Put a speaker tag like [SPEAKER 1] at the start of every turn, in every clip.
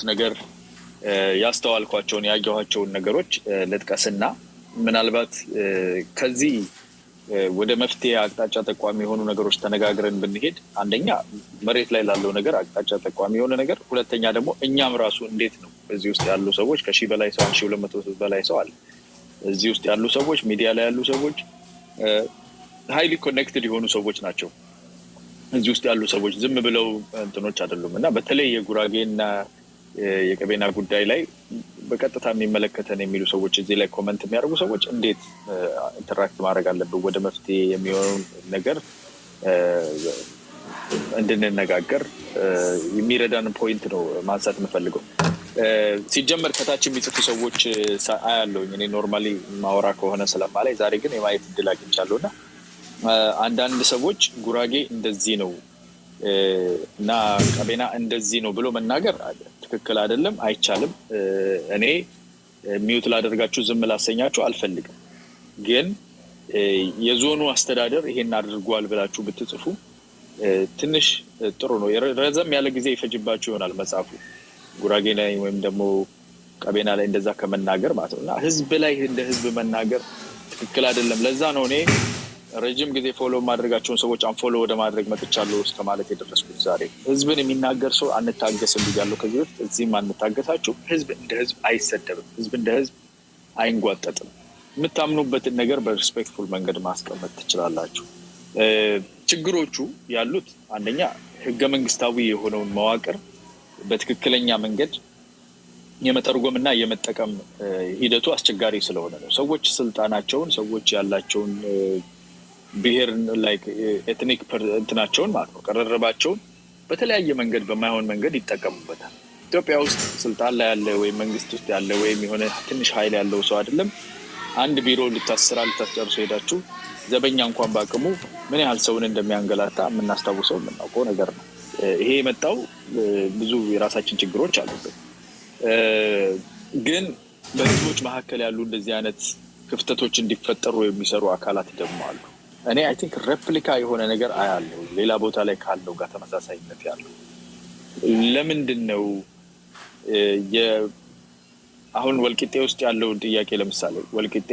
[SPEAKER 1] ነገር ያስተዋልኳቸውን ያያኋቸውን ነገሮች ለጥቀስና ምናልባት ከዚህ ወደ መፍትሄ አቅጣጫ ጠቋሚ የሆኑ ነገሮች ተነጋግረን ብንሄድ አንደኛ መሬት ላይ ላለው ነገር አቅጣጫ ጠቋሚ የሆነ ነገር፣ ሁለተኛ ደግሞ እኛም ራሱ እንዴት ነው እዚህ ውስጥ ያሉ ሰዎች ከ1000 በላይ ሰው 1200 በላይ ሰው አለ እዚህ ውስጥ ያሉ ሰዎች ሚዲያ ላይ ያሉ ሰዎች ሃይሊ ኮኔክትድ የሆኑ ሰዎች ናቸው። እዚህ ውስጥ ያሉ ሰዎች ዝም ብለው እንትኖች አይደሉም እና በተለይ የጉራጌና የቀቤና ጉዳይ ላይ በቀጥታ የሚመለከተን የሚሉ ሰዎች እዚህ ላይ ኮሜንት የሚያደርጉ ሰዎች እንዴት ኢንተራክት ማድረግ አለብን ወደ መፍትሄ የሚሆነው ነገር እንድንነጋገር የሚረዳን ፖይንት ነው ማንሳት የምፈልገው። ሲጀመር ከታች የሚጽፉ ሰዎች አያለሁኝ እኔ ኖርማሊ ማወራ ከሆነ ስለማላይ ዛሬ ግን የማየት እድል አግኝቻለሁና አንዳንድ ሰዎች ጉራጌ እንደዚህ ነው እና ቀቤና እንደዚህ ነው ብሎ መናገር ትክክል አይደለም፣ አይቻልም። እኔ ሚውት ላደርጋችሁ ዝም ላሰኛችሁ አልፈልግም። ግን የዞኑ አስተዳደር ይሄን አድርጓል ብላችሁ ብትጽፉ ትንሽ ጥሩ ነው። ረዘም ያለ ጊዜ ይፈጅባችሁ ይሆናል መጻፉ ጉራጌ ላይ ወይም ደግሞ ቀቤና ላይ እንደዛ ከመናገር ማለት ነውና ህዝብ ላይ እንደ ህዝብ መናገር ትክክል አይደለም። ለዛ ነው እኔ ረጅም ጊዜ ፎሎ ማድረጋቸውን ሰዎች አንፎሎ ወደ ማድረግ መጥቻለሁ እስከ ማለት የደረስኩት። ዛሬ ህዝብን የሚናገር ሰው አንታገስም ብያለሁ ከዚህ በፊት። እዚህም አንታገሳችሁ። ህዝብ እንደ ህዝብ አይሰደብም፣ ህዝብ እንደ ህዝብ አይንጓጠጥም። የምታምኑበትን ነገር በሪስፔክትፉል መንገድ ማስቀመጥ ትችላላችሁ። ችግሮቹ ያሉት አንደኛ ህገ መንግስታዊ የሆነውን መዋቅር በትክክለኛ መንገድ የመተርጎምና የመጠቀም ሂደቱ አስቸጋሪ ስለሆነ ነው። ሰዎች ስልጣናቸውን ሰዎች ያላቸውን ብሔር ላይክ ኤትኒክ እንትናቸውን ማለት ነው ቀረረባቸውን በተለያየ መንገድ በማይሆን መንገድ ይጠቀሙበታል። ኢትዮጵያ ውስጥ ስልጣን ላይ ያለ ወይ መንግስት ውስጥ ያለ ወይ የሆነ ትንሽ ኃይል ያለው ሰው አይደለም አንድ ቢሮ ልታስጨርሱ ሄዳችሁ ዘበኛ እንኳን ባቅሙ ምን ያህል ሰውን እንደሚያንገላታ የምናስታውሰው የምናውቀው ነገር ነው። ይሄ የመጣው ብዙ የራሳችን ችግሮች አሉበት። ግን በህዝቦች መካከል ያሉ እንደዚህ አይነት ክፍተቶች እንዲፈጠሩ የሚሰሩ አካላት ደግሞ አሉ። እኔ አይ ቲንክ ሬፕሊካ የሆነ ነገር አያለው ሌላ ቦታ ላይ ካለው ጋር ተመሳሳይነት ያለው ለምንድን ነው? አሁን ወልቂጤ ውስጥ ያለውን ጥያቄ ለምሳሌ ወልቂጤ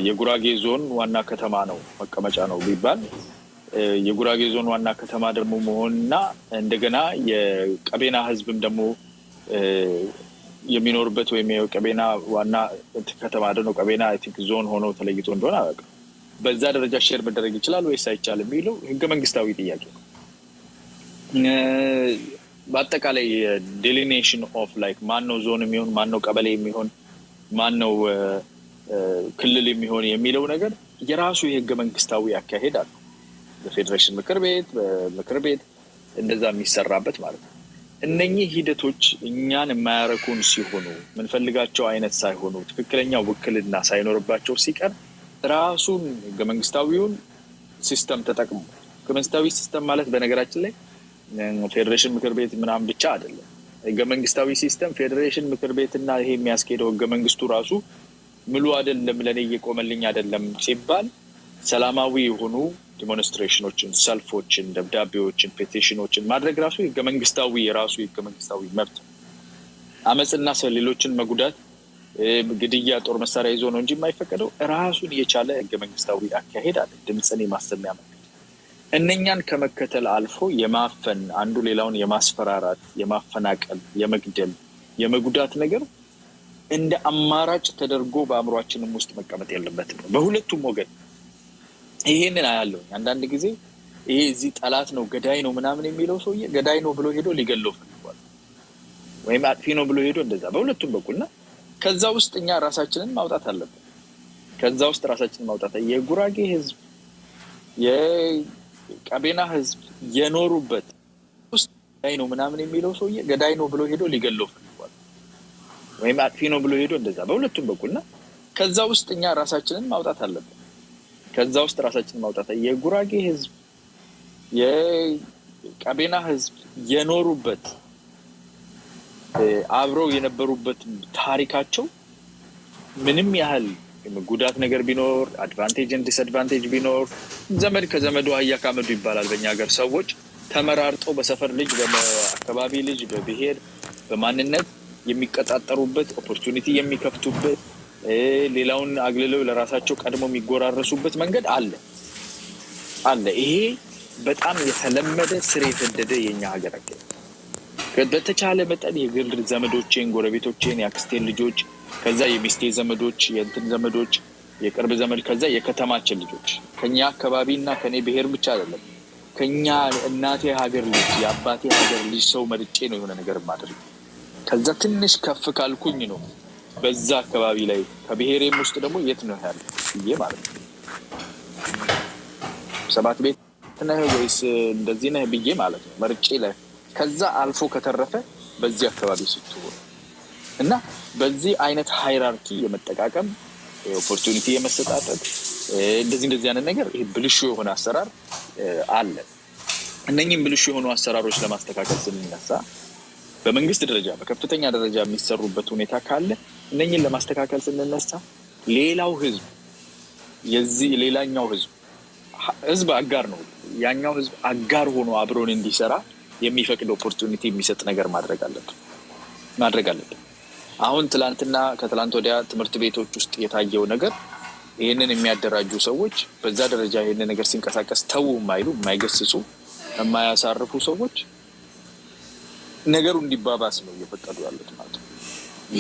[SPEAKER 1] የጉራጌ ዞን ዋና ከተማ ነው መቀመጫ ነው ቢባል የጉራጌ ዞን ዋና ከተማ ደግሞ መሆንና እንደገና የቀቤና ህዝብም ደግሞ የሚኖርበት ወይም የቀቤና ዋና ከተማ ደግሞ ቀቤና አይ ቲንክ ዞን ሆኖ ተለይቶ እንደሆነ አላውቅም። በዛ ደረጃ ሼር መደረግ ይችላል ወይስ አይቻልም የሚለው ህገ መንግስታዊ ጥያቄ ነው። በአጠቃላይ ዴሊኔሽን ኦፍ ላይክ ማን ነው ዞን የሚሆን ማን ነው ቀበሌ የሚሆን ማን ነው ክልል የሚሆን የሚለው ነገር የራሱ የህገ መንግስታዊ አካሄድ አለ። በፌዴሬሽን ምክር ቤት እንደዛ የሚሰራበት ማለት ነው። እነኚህ ሂደቶች እኛን የማያረኩን ሲሆኑ ምንፈልጋቸው አይነት ሳይሆኑ ትክክለኛ ውክልና ሳይኖርባቸው ሲቀር ራሱን ህገ መንግስታዊውን ሲስተም ተጠቅሞ ህገ መንግስታዊ ሲስተም ማለት በነገራችን ላይ ፌዴሬሽን ምክር ቤት ምናምን ብቻ አይደለም። ህገ መንግስታዊ ሲስተም ፌዴሬሽን ምክር ቤትና ይሄ የሚያስኬደው ህገ መንግስቱ ራሱ ሙሉ አይደለም ለኔ እየቆመልኝ አይደለም ሲባል ሰላማዊ የሆኑ ዲሞንስትሬሽኖችን፣ ሰልፎችን፣ ደብዳቤዎችን፣ ፔቲሽኖችን ማድረግ ራሱ ህገ መንግስታዊ የራሱ ህገ መንግስታዊ መብት ነው። አመጽና ሌሎችን መጉዳት ግድያ ጦር መሳሪያ ይዞ ነው እንጂ የማይፈቀደው ራሱን የቻለ ህገ መንግስታዊ አካሄድ አለ። ድምጽን የማሰሚያ መንገድ እነኛን ከመከተል አልፎ የማፈን አንዱ ሌላውን የማስፈራራት፣ የማፈናቀል፣ የመግደል፣ የመጉዳት ነገር እንደ አማራጭ ተደርጎ በአእምሯችንም ውስጥ መቀመጥ የለበትም። በሁለቱም ወገን ይሄንን አያለው። አንዳንድ ጊዜ ይሄ እዚህ ጠላት ነው ገዳይ ነው ምናምን የሚለው ሰውዬ ገዳይ ነው ብሎ ሄዶ ሊገለው ፈልጓል ወይም አጥፊ ነው ብሎ ሄዶ እንደዛ በሁለቱም በኩልና ከዛ ውስጥ እኛ ራሳችንን ማውጣት አለብን። ከዛ ውስጥ ራሳችንን ማውጣት የጉራጌ ህዝብ የቀቤና ህዝብ የኖሩበት ውስጥ ገዳይ ነው ምናምን የሚለው ሰውዬ ገዳይ ነው ብሎ ሄዶ ሊገለው ፈልጓል ወይም አጥፊ ነው ብሎ ሄዶ እንደዛ በሁለቱም በኩልና ከዛ ውስጥ እኛ ራሳችንን ማውጣት አለብን። ከዛ ውስጥ ራሳችንን ማውጣት የጉራጌ ህዝብ የቀቤና ህዝብ የኖሩበት አብረው የነበሩበት ታሪካቸው ምንም ያህል ጉዳት ነገር ቢኖር አድቫንቴጅ እና ዲስአድቫንቴጅ ቢኖር ዘመድ ከዘመዱ አህያ ካመዱ ይባላል። በእኛ ሀገር ሰዎች ተመራርጠው በሰፈር ልጅ በአካባቢ ልጅ በብሔር በማንነት የሚቀጣጠሩበት ኦፖርቹኒቲ የሚከፍቱበት ሌላውን አግልለው ለራሳቸው ቀድሞ የሚጎራረሱበት መንገድ አለ ይሄ በጣም የተለመደ ስር የሰደደ የኛ ሀገር አገር በተቻለ መጠን የግል ዘመዶቼን ጎረቤቶቼን ያክስቴን ልጆች ከዛ የሚስቴ ዘመዶች የእንትን ዘመዶች የቅርብ ዘመድ ከዛ የከተማችን ልጆች ከኛ አካባቢና ከኔ ብሔር ብቻ አይደለም ከኛ እናቴ ሀገር ልጅ የአባቴ ሀገር ልጅ ሰው መርጬ ነው የሆነ ነገር ማድረግ ከዛ ትንሽ ከፍ ካልኩኝ ነው በዛ አካባቢ ላይ ከብሔሬም ውስጥ ደግሞ የት ነው ያለው ይሄ ማለት ነው ሰባት ቤት ነው ወይስ እንደዚህ ነው ብዬ ማለት ነው መርጬ ላይ ከዛ አልፎ ከተረፈ በዚህ አካባቢ ስትሆን እና በዚህ አይነት ሃይራርኪ የመጠቃቀም ኦፖርቹኒቲ የመሰጣጠት እንደዚህ አይነት ነገር ይሄ ብልሹ የሆነ አሰራር አለ እነኚህም ብልሹ የሆኑ አሰራሮች ለማስተካከል ስንነሳ በመንግስት ደረጃ በከፍተኛ ደረጃ የሚሰሩበት ሁኔታ ካለ እነኚህን ለማስተካከል ስንነሳ ሌላው ህዝብ የዚህ ሌላኛው ህዝብ አጋር ነው ያኛው ህዝብ አጋር ሆኖ አብሮን እንዲሰራ የሚፈቅድ ኦፖርቹኒቲ የሚሰጥ ነገር ማድረግ አለበት አሁን ትላንትና ከትላንት ወዲያ ትምህርት ቤቶች ውስጥ የታየው ነገር ይሄንን የሚያደራጁ ሰዎች በዛ ደረጃ ይሄንን ነገር ሲንቀሳቀስ ተው የማይሉ የማይገስጹ የማያሳርፉ ሰዎች ነገሩ እንዲባባስ ነው እየፈቀዱ ያሉት ማለት ነው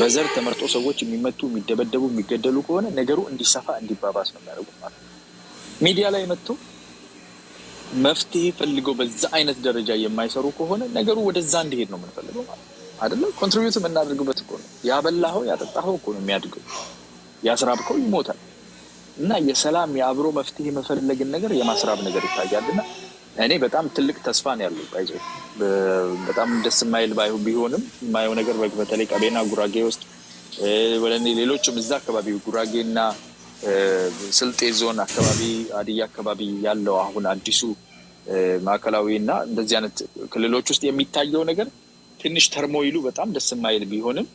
[SPEAKER 1] በዘር ተመርጦ ሰዎች የሚመቱ የሚደበደቡ የሚገደሉ ከሆነ ነገሩ እንዲሰፋ እንዲባባስ ነው የሚያደርጉት ማለት ነው ሚዲያ ላይ መጥቶ መፍትሄ ፈልገው በዛ አይነት ደረጃ የማይሰሩ ከሆነ ነገሩ ወደዛ እንዲሄድ ነው የምንፈልገው ማለት አይደለም ኮንትሪቢዩት የምናደርግበት እኮ ነው ያበላኸው ያጠጣኸው እኮ ነው የሚያድገው ያስራብከው ይሞታል እና የሰላም የአብሮ መፍትሄ መፈለግን ነገር የማስራብ ነገር ይታያልና እኔ በጣም ትልቅ ተስፋ ነው ያለው ባይዞ በጣም ደስ የማይል ቢሆንም የማየው ነገር በተለይ ቀቤና ጉራጌ ውስጥ ወለኔ ሌሎችም እዛ አካባቢ ጉራጌና ስልጤ ዞን አካባቢ አዲያ አካባቢ ያለው አሁን አዲሱ ማዕከላዊና እንደዚህ አይነት ክልሎች ውስጥ የሚታየው ነገር ትንሽ ተርሞይሉ በጣም ደስ የማይል ቢሆንም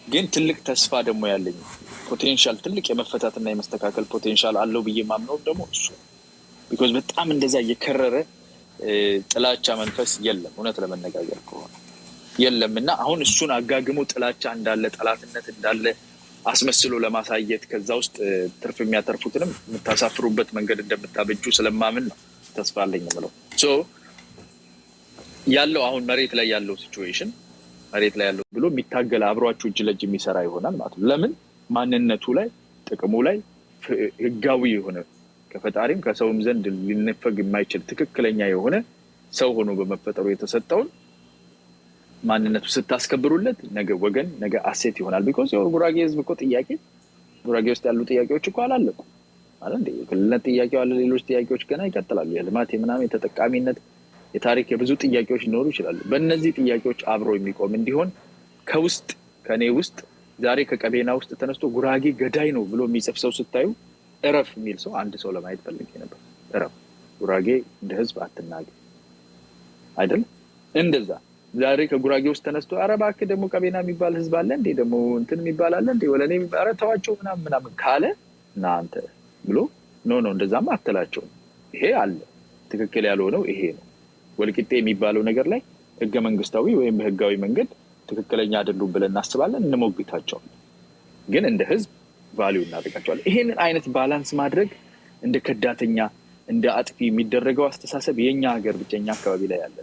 [SPEAKER 1] ግን ትልቅ ተስፋ ደግሞ ያለኝ ፖቴንሻል ትልቅ የመፈታትና የመስተካከል ፖቴንሻል አለው ብዬ ማምነው ደግሞ እሱ because በጣም እንደዛ የከረረ ጥላቻ መንፈስ የለም እውነት ለመነጋገር ከሆነ የለምና አሁን እሱን አጋግሞ ጥላቻ እንዳለ ጠላትነት እንዳለ አስመስሎ ለማሳየት ከዛ ውስጥ ትርፍ የሚያተርፉትንም የምታሳፍሩበት መንገድ እንደምታበጁ ስለማምን ነው ተስፋ አለኝ ማለት ሶ ያለው አሁን መሬት ላይ ያለው ሲቹዌሽን መሬት ላይ ያለው ብሎ የሚታገል አብሯችሁ እጅ ለእጅ የሚሰራ ይሆናል ማለት ነው ለምን ማንነቱ ላይ ጥቅሙ ላይ ህጋዊ የሆነ ከፈጣሪም ከሰውም ዘንድ ሊነፈግ የማይችል ትክክለኛ የሆነ ሰው ሆኖ በመፈጠሩ የተሰጠውን ማንነቱ ስታስከብሩለት ነገ ወገን ነገ አሴት ይሆናል because የጉራጌ ህዝብ እኮ ጥያቄ ጉራጌ ውስጥ ያሉ ጥያቄዎች እኮ አላለቁ ማለት እንደ ክልልነት ጥያቄው አለ ሌሎች ጥያቄዎች ገና ይቀጥላሉ የልማት የምናምን የተጠቃሚነት የታሪክ የብዙ ጥያቄዎች ሊኖሩ ይችላሉ በእነዚህ ጥያቄዎች አብሮ የሚቆም እንዲሆን ከውስጥ ከኔ ውስጥ ዛሬ ከቀቤና ውስጥ ተነስቶ ጉራጌ ገዳይ ነው ብሎ የሚጽፍ ሰው ስታዩ እረፍ የሚል ሰው አንድ ሰው ለማየት ፈልጌ ነበር እረፍ ጉራጌ እንደ ህዝብ አትናገር አይደል እንደዛ ዛሬ ከጉራጌ ውስጥ ተነስቶ አረባክ ደግሞ ቀቤና የሚባል ህዝብ አለ እንዴ ደግሞ እንትን የሚባል አለ እንዴ ወለኔ የሚባል ተዋቸው ምናምን ካለ እናንተ ብሎ ኖ እንደዛማ አትላቸው ይሄ አለ ትክክል ያልሆነው ይሄ ነው ወልቂጤ የሚባለው ነገር ላይ ህገ መንግስታዊ ወይም በህጋዊ መንገድ ትክክለኛ አይደሉም ብለን እናስባለን እንሞግታቸው ግን እንደ ህዝብ ቫልዩ እናደርጋቸዋለን ይሄንን አይነት ባላንስ ማድረግ እንደ ከዳተኛ እንደ አጥፊ የሚደረገው አስተሳሰብ የኛ ሀገር ብቻኛ አካባቢ ላይ ያለ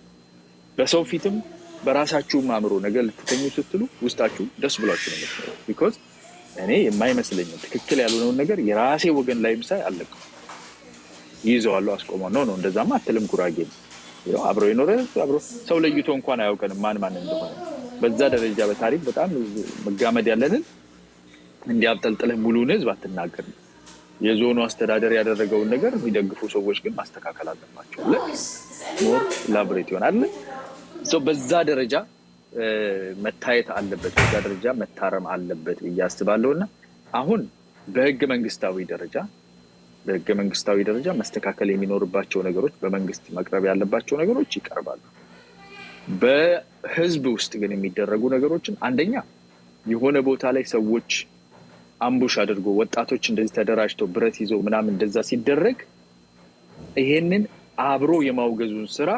[SPEAKER 1] በሰው ፊትም በራሳችሁ ማምሮ ነገር ልትተኙ ስትሉ ውስጣችሁ ደስ ብሏችሁ ነው የምትኖሩ because እኔ የማይመስለኝ ትክክል ያልሆነው ነገር የራሴ ወገን ላይ ምሳይ አለቀ ይዘዋሉ አስቆመው ነው እንደዛማ አትልም ጉራጌ ነው አብሮ ይኖር አብሮ ሰው ለይቶ እንኳን አያውቀንም ማን እንደሆነ በዛ ደረጃ በታሪክ በጣም መጋመድ ያለንን እንዲያብጠልጥልህ ሙሉን ህዝብ አትናገር የዞኑ አስተዳደር ያደረገውን ነገር የሚደግፉ ሰዎች ግን ማስተካከል አለባቸው ሞር ላብሬት ይሆናል ሶ በዛ ደረጃ መታየት አለበት በዛ ደረጃ መታረም አለበት ያስባለውና አሁን በህገ መንግስታዊ ደረጃ መስተካከል የሚኖርባቸው ነገሮች በመንግስት መቅረብ ያለባቸው ነገሮች ይቀርባሉ በህዝብ ውስጥ ግን የሚደረጉ ነገሮችን አንደኛ የሆነ ቦታ ላይ ሰዎች አምቡሽ አድርጎ ወጣቶች እንደዚህ ተደራጅተው ብረት ይዘው ምናምን እንደዛ ሲደረግ ይሄንን አብሮ የማውገዙን ስራ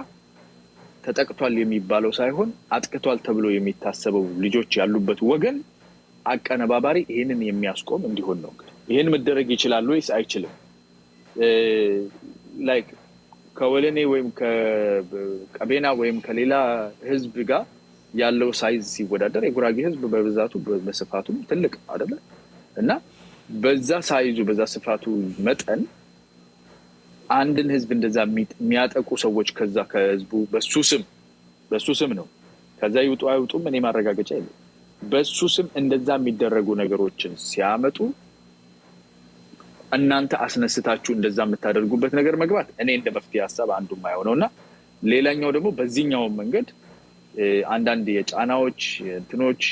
[SPEAKER 1] ተጠቅቷል የሚባለው ሳይሆን አጥቅቷል ተብሎ የሚታሰበው ልጆች ያሉበት ወገን አቀነባባሪ ይሄንን የሚያስቆም እንዲሆን ነው። ይሄን መደረግ ይችላል ወይስ አይችልም? ላይክ ከወለኔ ወይም ከቀቤና ወይም ከሌላ ህዝብ ጋር ያለው ሳይዝ ሲወዳደር የጉራጌ ህዝብ በብዛቱ በስፋቱ ትልቅ አይደለ? እና በዛ ሳይዙ በዛ ስፋቱ መጠን አንድን ህዝብ እንደዛ የሚያጠቁ ሰዎች ከዛ ከህዝቡ በሱ ስም ነው ከዛ ይውጡ አይውጡም እኔ ማረጋገጫ የለም። በሱ ስም እንደዛ የሚደረጉ ነገሮችን ሲያመጡ እናንተ አስነስታችሁ እንደዛ የምታደርጉበት ነገር መግባት እኔ እንደ መፍትሄ ሐሳብ አንዱ ማየው ነውና ሌላኛው ደግሞ በዚህኛው መንገድ አንዳንድ የጫናዎች እንትኖች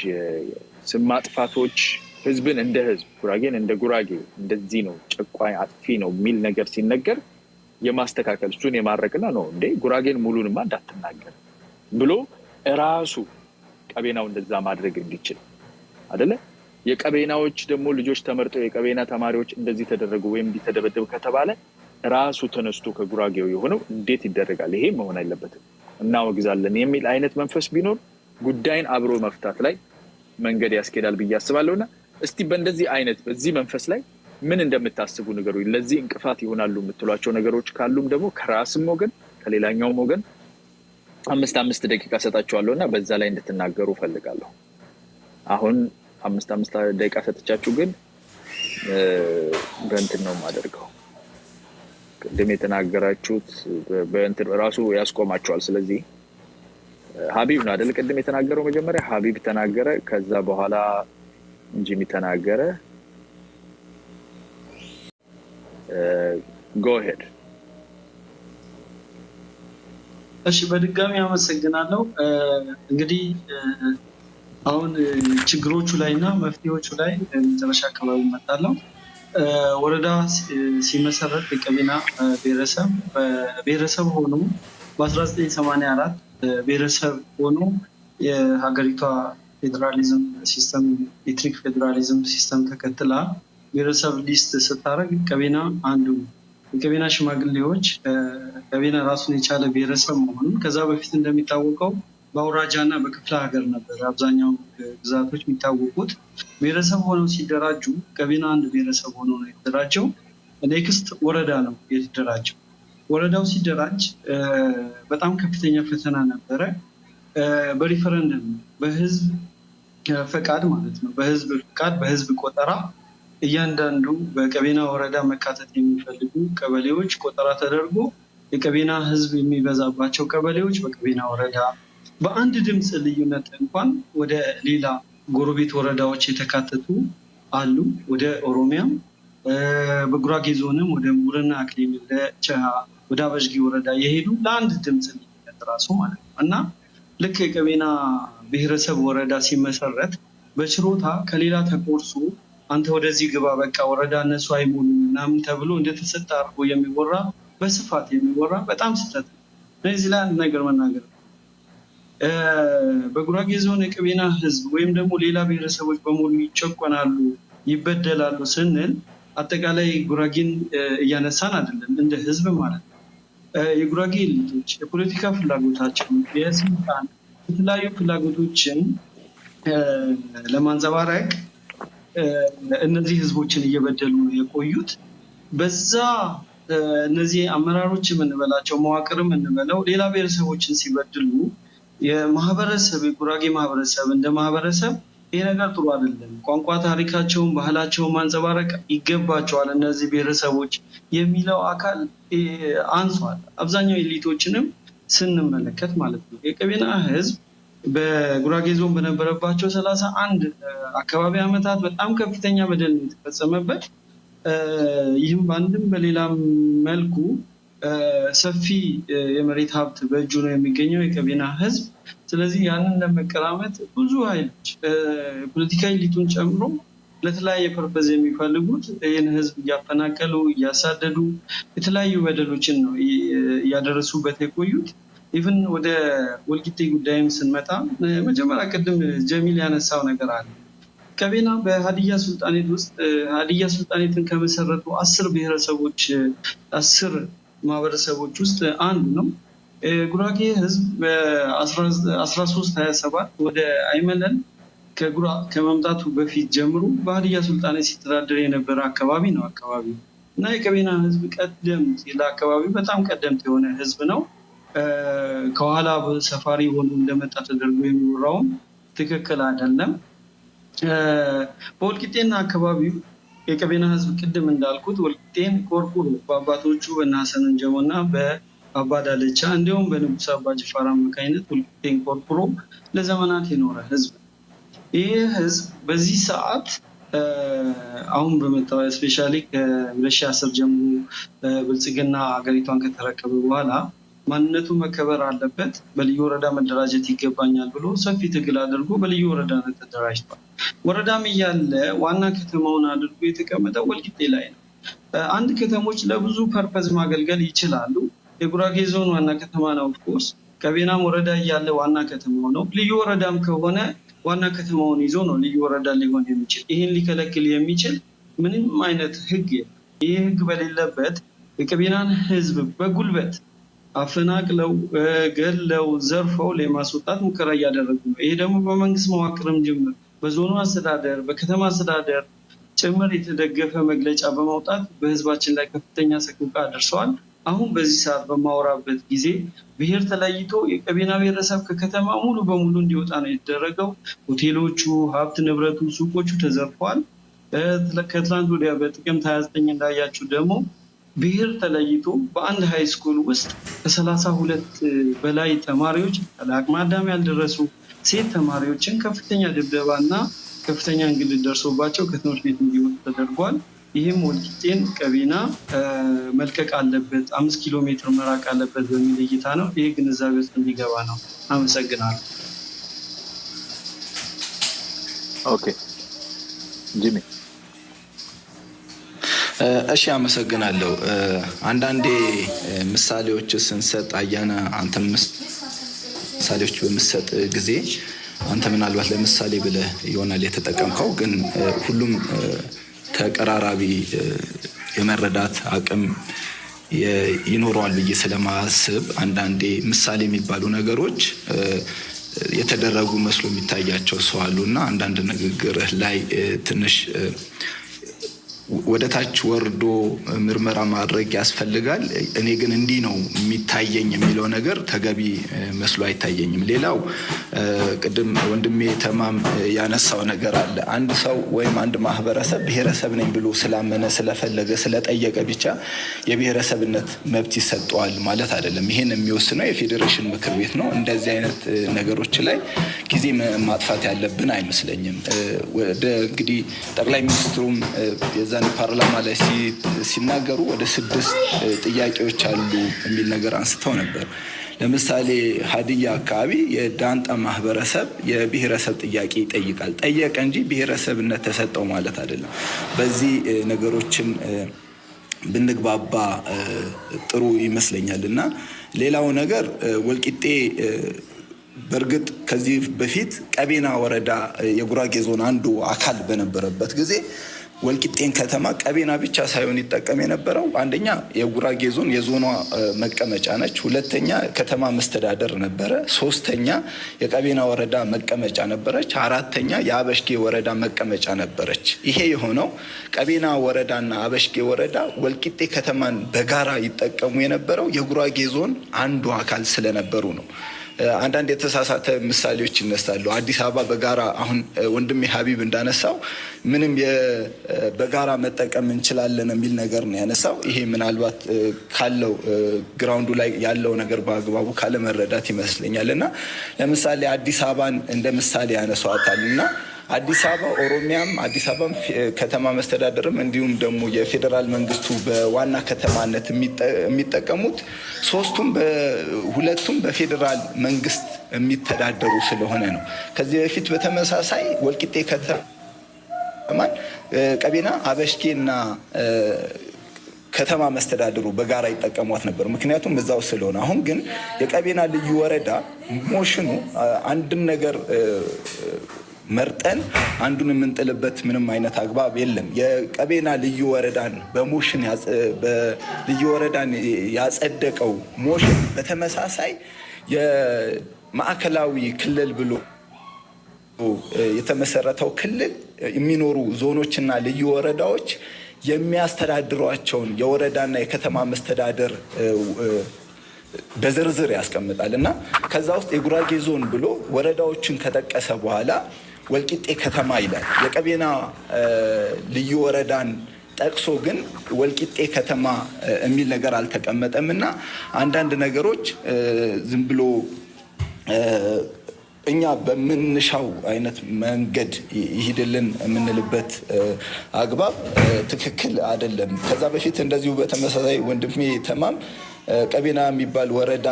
[SPEAKER 1] ስም ማጥፋቶች ህዝብን እንደ ህዝብ ጉራጌን እንደ ጉራጌ እንደዚህ ነው ጨቋኝ አጥፊ ነው የሚል ነገር ሲነገር የማስተካከል እሱን የማረቅና ነው እንዴ ጉራጌን ሙሉንማ እንዳትናገር ብሎ ራሱ ቀቤናው እንደዛ ማድረግ እንዲችል አይደለ? የቀቤናዎች ደግሞ ልጆች ተመርጠው የቀቤና ተማሪዎች እንደዚህ ተደረጉ ወይም እንዲተደበደቡ ከተባለ ራሱ ተነስቶ ከጉራጌው የሆነው እንዴት ይደረጋል? ይሄ መሆን አይለበትም እናወግዛለን የሚል አይነት መንፈስ ቢኖር ጉዳይን አብሮ መፍታት ላይ መንገድ ያስኬዳል ብዬ አስባለሁና እስቲ በእንደዚህ አይነት በዚህ መንፈስ ላይ ምን እንደምታስቡ ነገሩ ለዚህ እንቅፋት ይሆናሉ የምትሏቸው ነገሮች ካሉም ደግሞ ከራስም ወገን ከሌላኛውም ወገን 5 ደቂቃ ሰጣችኋለሁና በዛ ላይ እንድትናገሩ ፈልጋለሁ። አሁን 5 ደቂቃ ሰጥቻችሁ ግን በእንትን ነው ማደርገው ቅድም የተናገራችሁት በእንትን ራሱ ያስቆማችኋል። ስለዚህ ሀቢብ ነው አይደል ቅድም የተናገረው መጀመሪያ ሀቢብ ተናገረ ከዛ በኋላ እንጂ የሚተናገረ go ahead።
[SPEAKER 2] እሺ በድጋሚ አመሰግናለሁ። እንግዲህ አሁን ችግሮቹ ላይና መፍትሄዎቹ ላይ መጨረሻ አካባቢ መጣለው። ወረዳ ሲመሰረት የቀቤና ብሔረሰብ ሆኖ በ1984 ብሔረሰብ ሆኖ የሀገሪቷ ፌዴራሊዝም ሲስተም ኤትኒክ ፌዴራሊዝም ሲስተም ተከትላ ብሔረሰብ ሊስት ስታደርግ ቀቤና አንዱ የቀቤና ሽማግሌዎች ቀቤና ራሱን የቻለ ብሔረሰብ መሆኑን ከዛ በፊት እንደሚታወቀው በአውራጃና በክፍለ ሀገር ነበር አብዛኛው ግዛቶች የሚታወቁት። ብሔረሰብ ሆነው ሲደራጁ ቀቤና አንድ ብሔረሰብ ሆኖ ነው የተደራጀው። ኔክስት ወረዳ ነው የተደራጀው። ወረዳው ሲደራጅ በጣም ከፍተኛ ፈተና ነበረ። በሪፈረንደም በህዝብ ፈቃድ ማለት ነው በህዝብ ፈቃድ በህዝብ ቆጠራ እያንዳንዱ በቀቤና ወረዳ መካተት የሚፈልጉ ቀበሌዎች ቆጠራ ተደርጎ የቀቤና ህዝብ የሚበዛባቸው ቀበሌዎች በቀቤና ወረዳ በአንድ ድምፅ ልዩነት እንኳን ወደ ሌላ ጎረቤት ወረዳዎች የተካተቱ አሉ። ወደ ኦሮሚያም በጉራጌ ዞንም ወደ ሙርና አክሊል ለቸሃ ወደ አበሽጊ ወረዳ የሄዱ ለአንድ ድምፅ ልዩነት ራሱ ማለት ነው እና ልክ የቀቤና ብሔረሰብ ወረዳ ሲመሰረት በችሮታ ከሌላ ተቆርሶ አንተ ወደዚህ ግባ በቃ ወረዳ እነሱ አይሞሉ ምናምን ተብሎ እንደተሰጠ አድርጎ የሚወራ በስፋት የሚወራ በጣም ስህተት ነው። እዚህ ላይ አንድ ነገር መናገር በጉራጌ ዞን የቀቤና ህዝብ ወይም ደግሞ ሌላ ብሔረሰቦች በሙሉ ይጨቆናሉ ይበደላሉ ስንል አጠቃላይ ጉራጌን እያነሳን አይደለም እንደ ህዝብ ማለት ነው። የጉራጌ ልጆች የፖለቲካ ፍላጎታቸው የስልጣን የተለያዩ ፍላጎቶችን ለማንጸባረቅ እነዚህ ህዝቦችን እየበደሉ የቆዩት በዛ እነዚህ አመራሮች የምንበላቸው መዋቅርም እንበለው ሌላ ብሔረሰቦችን ሲበድሉ የማህበረሰብ የጉራጌ ማህበረሰብ እንደ ማህበረሰብ ይሄ ነገር ጥሩ አይደለም። ቋንቋ ታሪካቸውን ባህላቸውን ማንጸባረቅ ይገባቸዋል እነዚህ ብሔረሰቦች የሚለው አካል አንሷል። አብዛኛው ኤሊቶችንም ስንመለከት ማለት ነው የቀቤና ህዝብ በጉራጌ ዞን በነበረባቸው 31 አካባቢ ዓመታት በጣም ከፍተኛ በደል የተፈጸመበት ይህም በአንድም በሌላም መልኩ ሰፊ የመሬት ሀብት በእጁ ነው የሚገኘው የቀቤና ህዝብ። ስለዚህ ያንን ለመቀራመት ብዙ ኃይሎች ፖለቲካ ኤሊቱን ጨምሮ ለተለያየ ፐርፐዝ የሚፈልጉት ይህን ህዝብ እያፈናቀሉ እያሳደዱ የተለያዩ በደሎችን ነው እያደረሱበት የቆዩት። ኢቭን ወደ ወልቂጤ ጉዳይም ስንመጣ መጀመሪያ ቅድም ጀሚል ያነሳው ነገር አለ። ቀቤና በሀዲያ ሱልጣኔት ውስጥ ሀዲያ ሱልጣኔትን ከመሰረቱ 10 ብሔረሰቦች 10 ማህበረሰቦች ውስጥ አንዱ ነው። ጉራጌ ህዝብ በ1327 ወደ አይመለን ከመምጣቱ በፊት ጀምሮ በሀዲያ ሱልጣኔት ሲተዳደር የነበረ አካባቢ ነው አካባቢው እና የቀቤና ህዝብ ቀደምት ለአካባቢው በጣም ቀደምት የሆነ ህዝብ ነው። ከኋላ ሰፋሪ ሆኖ እንደመጣ ተደርጎ የሚወራውም ትክክል አይደለም። በወልቂጤና አካባቢው የቀቤና ህዝብ ቅድም እንዳልኩት ወልቂጤን ቆርቁሮ በአባቶቹ በናሰን እንጀሞ እና በአባ ዳለቻ እንዲሁም በንጉስ አባ ጅፋር አማካኝነት ወልቂጤን ቆርቁሮ ለዘመናት የኖረ ህዝብ ነው። ይህ ህዝብ በዚህ ሰዓት አሁን በመጣው ስፔሻሊ ከ2010 ጀምሮ ብልጽግና ሀገሪቷን ከተረከበ በኋላ ማንነቱ መከበር አለበት፣ በልዩ ወረዳ መደራጀት ይገባኛል ብሎ ሰፊ ትግል አድርጎ በልዩ ወረዳነት ተደራጅቷል። ወረዳም እያለ ዋና ከተማውን አድርጎ የተቀመጠው ወልቂጤ ላይ ነው። አንድ ከተሞች ለብዙ ፐርፐዝ ማገልገል ይችላሉ። የጉራጌ ዞን ዋና ከተማ ነው። ኦፍኮርስ ቀቤናም ወረዳ እያለ ዋና ከተማው ነው። ልዩ ወረዳም ከሆነ ዋና ከተማውን ይዞ ነው ልዩ ወረዳ ሊሆን የሚችል። ይህን ሊከለክል የሚችል ምንም አይነት ህግ የለም። ይህ ህግ በሌለበት የቀቤናን ህዝብ በጉልበት አፈናቅለው ገለው ዘርፈው ለማስወጣት ሙከራ እያደረጉ ነው። ይሄ ደግሞ በመንግስት መዋቅርም ጭምር በዞኑ አስተዳደር በከተማ አስተዳደር ጭምር የተደገፈ መግለጫ በማውጣት በህዝባችን ላይ ከፍተኛ ሰቆቃ አድርሰዋል። አሁን በዚህ ሰዓት በማወራበት ጊዜ ብሔር ተለይቶ የቀቤና ብሔረሰብ ከከተማ ሙሉ በሙሉ እንዲወጣ ነው የተደረገው። ሆቴሎቹ፣ ሀብት ንብረቱ፣ ሱቆቹ ተዘርፈዋል። ከትላንት ወዲያ በጥቅምት 29 እንዳያችሁ ደግሞ ብሔር ተለይቶ በአንድ ሃይ ስኩል ውስጥ ከ32 በላይ ተማሪዎች ለአቅመ አዳም ያልደረሱ ሴት ተማሪዎችን ከፍተኛ ድብደባ እና ከፍተኛ እንግልት ደርሶባቸው ከትምህርት ቤት እንዲወጡ ተደርጓል። ይህም ወልቂጤን ቀቤና መልቀቅ አለበት፣ 5 ኪሎ ሜትር መራቅ አለበት በሚል እይታ ነው። ይህ ግንዛቤ ውስጥ እንዲገባ ነው። አመሰግናለሁ።
[SPEAKER 1] ኦኬ ጂሚ።
[SPEAKER 3] እሺ አመሰግናለሁ። አንዳንዴ ምሳሌዎች ስንሰጥ አያና አንተ ምሳሌዎች በምሰጥ ጊዜ አንተ ምናልባት ለምሳሌ ብለህ ይሆናል የተጠቀምከው፣ ግን ሁሉም ተቀራራቢ የመረዳት አቅም ይኖረዋል ብዬ ስለማስብ አንዳንዴ ምሳሌ የሚባሉ ነገሮች የተደረጉ መስሎ የሚታያቸው ሰው አሉና አንዳንድ ንግግርህ ላይ ትንሽ ወደ ታች ወርዶ ምርመራ ማድረግ ያስፈልጋል። እኔ ግን እንዲህ ነው የሚታየኝ የሚለው ነገር ተገቢ መስሎ አይታየኝም። ሌላው ቅድም ወንድሜ ተማም ያነሳው ነገር አለ። አንድ ሰው ወይም አንድ ማህበረሰብ ብሔረሰብ ነኝ ብሎ ስላመነ ስለፈለገ ስለጠየቀ ብቻ የብሔረሰብነት መብት ይሰጠዋል ማለት አይደለም። ይሄን የሚወስነው የፌዴሬሽን ምክር ቤት ነው። እንደዚህ አይነት ነገሮች ላይ ጊዜ ማጥፋት ያለብን አይመስለኝም። ወደ እንግዲህ ጠቅላይ ሚኒስትሩም የዛን ፓርላማ ላይ ሲናገሩ ወደ 6 ጥያቄዎች አሉ የሚል ነገር አንስተው ነበር። ለምሳሌ ሀዲያ አካባቢ የዳንጣ ማህበረሰብ የብሔረሰብ ጥያቄ ይጠይቃል። ጠየቀ እንጂ ብሔረሰብነት ተሰጠው ማለት አይደለም። በዚህ ነገሮችን ብንግባባ ጥሩ ይመስለኛል። እና ሌላው ነገር ወልቂጤ በእርግጥ ከዚህ በፊት ቀቤና ወረዳ የጉራጌ ዞን አንዱ አካል በነበረበት ጊዜ ወልቂጤን ከተማ ቀቤና ብቻ ሳይሆን ይጠቀም የነበረው አንደኛ የጉራጌ ዞን የዞኗ መቀመጫ ነች፣ ሁለተኛ ከተማ መስተዳደር ነበረ፣ ሶስተኛ የቀቤና ወረዳ መቀመጫ ነበረች፣ አራተኛ የአበሽጌ ወረዳ መቀመጫ ነበረች። ይሄ የሆነው ቀቤና ወረዳና አበሽጌ ወረዳ ወልቂጤ ከተማን በጋራ ይጠቀሙ የነበረው የጉራጌ ዞን አንዱ አካል ስለነበሩ ነው። አንዳንድ የተሳሳተ ምሳሌዎች ይነሳሉ። አዲስ አበባ በጋራ አሁን ወንድሜ ሀቢብ እንዳነሳው ምንም በጋራ መጠቀም እንችላለን የሚል ነገር ነው ያነሳው። ይሄ ምናልባት ካለው ግራውንዱ ላይ ያለው ነገር በአግባቡ ካለመረዳት ይመስለኛል። እና ለምሳሌ አዲስ አበባን እንደ ምሳሌ ያነሷታል እና አዲስ አበባ ኦሮሚያም አዲስ አበባም ከተማ መስተዳደርም እንዲሁም ደግሞ የፌዴራል መንግስቱ በዋና ከተማነት የሚጠቀሙት ሁለቱም በፌዴራል መንግስት የሚተዳደሩ ስለሆነ ነው። ከዚህ በፊት በተመሳሳይ ወልቂጤ ከተማን ቀቤና አበሽጌና ከተማ መስተዳድሩ በጋራ ይጠቀሟት ነበር፣ ምክንያቱም እዛው ስለሆነ። አሁን ግን የቀቤና ልዩ ወረዳ ሞሽኑ አንድን ነገር መርጠን አንዱን የምንጥልበት ምንም አይነት አግባብ የለም። የቀቤና ልዩ ወረዳን በሞሽን ልዩ ወረዳን ያጸደቀው ሞሽን በተመሳሳይ የማዕከላዊ ክልል ብሎ የተመሰረተው ክልል የሚኖሩ ዞኖችና ልዩ ወረዳዎች የሚያስተዳድሯቸውን የወረዳና የከተማ መስተዳደር በዝርዝር ያስቀምጣል እና ከዛ ውስጥ የጉራጌ ዞን ብሎ ወረዳዎችን ከጠቀሰ በኋላ ወልቂጤ ከተማ ይላል። የቀቤና ልዩ ወረዳን ጠቅሶ ግን ወልቂጤ ከተማ የሚል ነገር አልተቀመጠም እና አንዳንድ ነገሮች ዝም ብሎ እኛ በምንሻው አይነት መንገድ ይሄድልን የምንልበት አግባብ ትክክል አይደለም። ከዛ በፊት እንደዚሁ በተመሳሳይ ወንድሜ ተማም ቀቤና የሚባል ወረዳ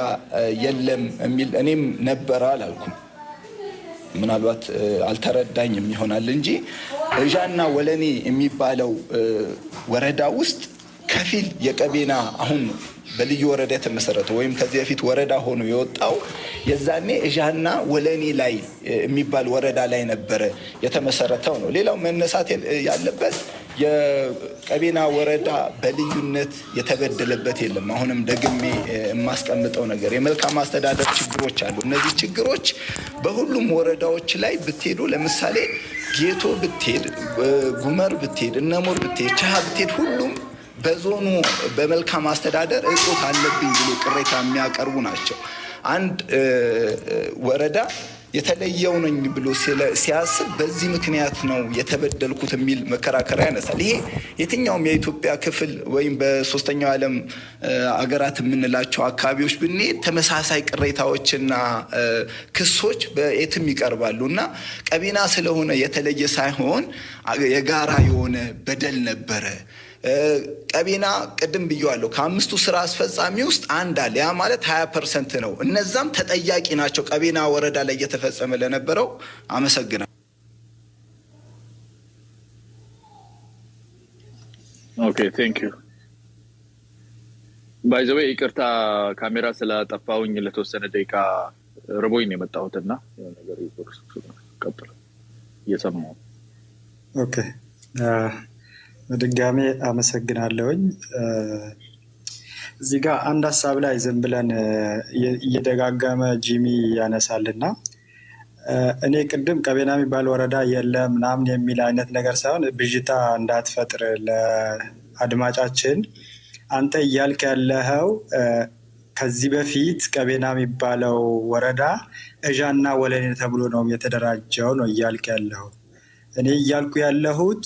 [SPEAKER 3] የለም የሚል እኔም ነበረ አላልኩም። ምናልባት አልተረዳኝም ይሆናል እንጂ እዣና ወለኔ የሚባለው ወረዳ ውስጥ ከፊል የቀቤና አሁን በልዩ ወረዳ የተመሰረተው ወይም ከዚህ በፊት ወረዳ ሆኖ የወጣው የዛኔ እዣና ወለኔ ላይ የሚባል ወረዳ ላይ ነበረ የተመሰረተው ነው። ሌላው መነሳት ያለበት የቀቤና ወረዳ በልዩነት የተበደለበት የለም። አሁንም ደግሜ የማስቀምጠው ነገር የመልካም አስተዳደር ችግሮች አሉ። እነዚህ ችግሮች በሁሉም ወረዳዎች ላይ ብትሄዱ፣ ለምሳሌ ጌቶ ብትሄድ፣ ጉመር ብትሄድ፣ እነሞር ብትሄድ፣ ቻሃ ብትሄድ ሁሉም በዞኑ በመልካም አስተዳደር እጦት አለብኝ ብሎ ቅሬታ የሚያቀርቡ ናቸው። አንድ ወረዳ የተለየው ነኝ ብሎ ሲያስብ በዚህ ምክንያት ነው የተበደልኩት የሚል መከራከሪያ ያነሳል። ይሄ የትኛውም የኢትዮጵያ ክፍል ወይም በሶስተኛው ዓለም አገራት የምንላቸው አካባቢዎች ብንሄድ ተመሳሳይ ቅሬታዎችና ክሶች በየትም ይቀርባሉ እና ቀቤና ስለሆነ የተለየ ሳይሆን የጋራ የሆነ በደል ነበረ። ቀቤና ቅድም ብየዋለሁ ከአምስቱ ስራ አስፈጻሚ ውስጥ አንድ አለ። ያ ማለት 20% ነው። እነዛም ተጠያቂ ናቸው ቀቤና ወረዳ ላይ እየተፈጸመ ለነበረው። አመሰግናለሁ።
[SPEAKER 1] ኦኬ ቴንክ ዩ ባይ ዘ ዌይ ይቅርታ ካሜራ ስለጠፋውኝ ለተወሰነ ደቂቃ ርቦኝ ነው የመጣሁትና ነገር ይቆርጥ እየሰማሁ።
[SPEAKER 4] ኦኬ በድጋሜ አመሰግናለሁኝ። እዚህ ጋር አንድ ሀሳብ ላይ ዝም ብለን እየደጋገመ ጂሚ ያነሳልና እኔ ቅድም ቀቤና የሚባል ወረዳ የለም ምናምን የሚል አይነት ነገር ሳይሆን ብዥታ እንዳትፈጥር ለአድማጫችን፣ አንተ እያልክ ያለኸው ከዚህ በፊት ቀቤና የሚባለው ወረዳ እዣና ወለኔ ተብሎ ነው የተደራጀው ነው እያልክ ያለኸው። እኔ እያልኩ ያለሁት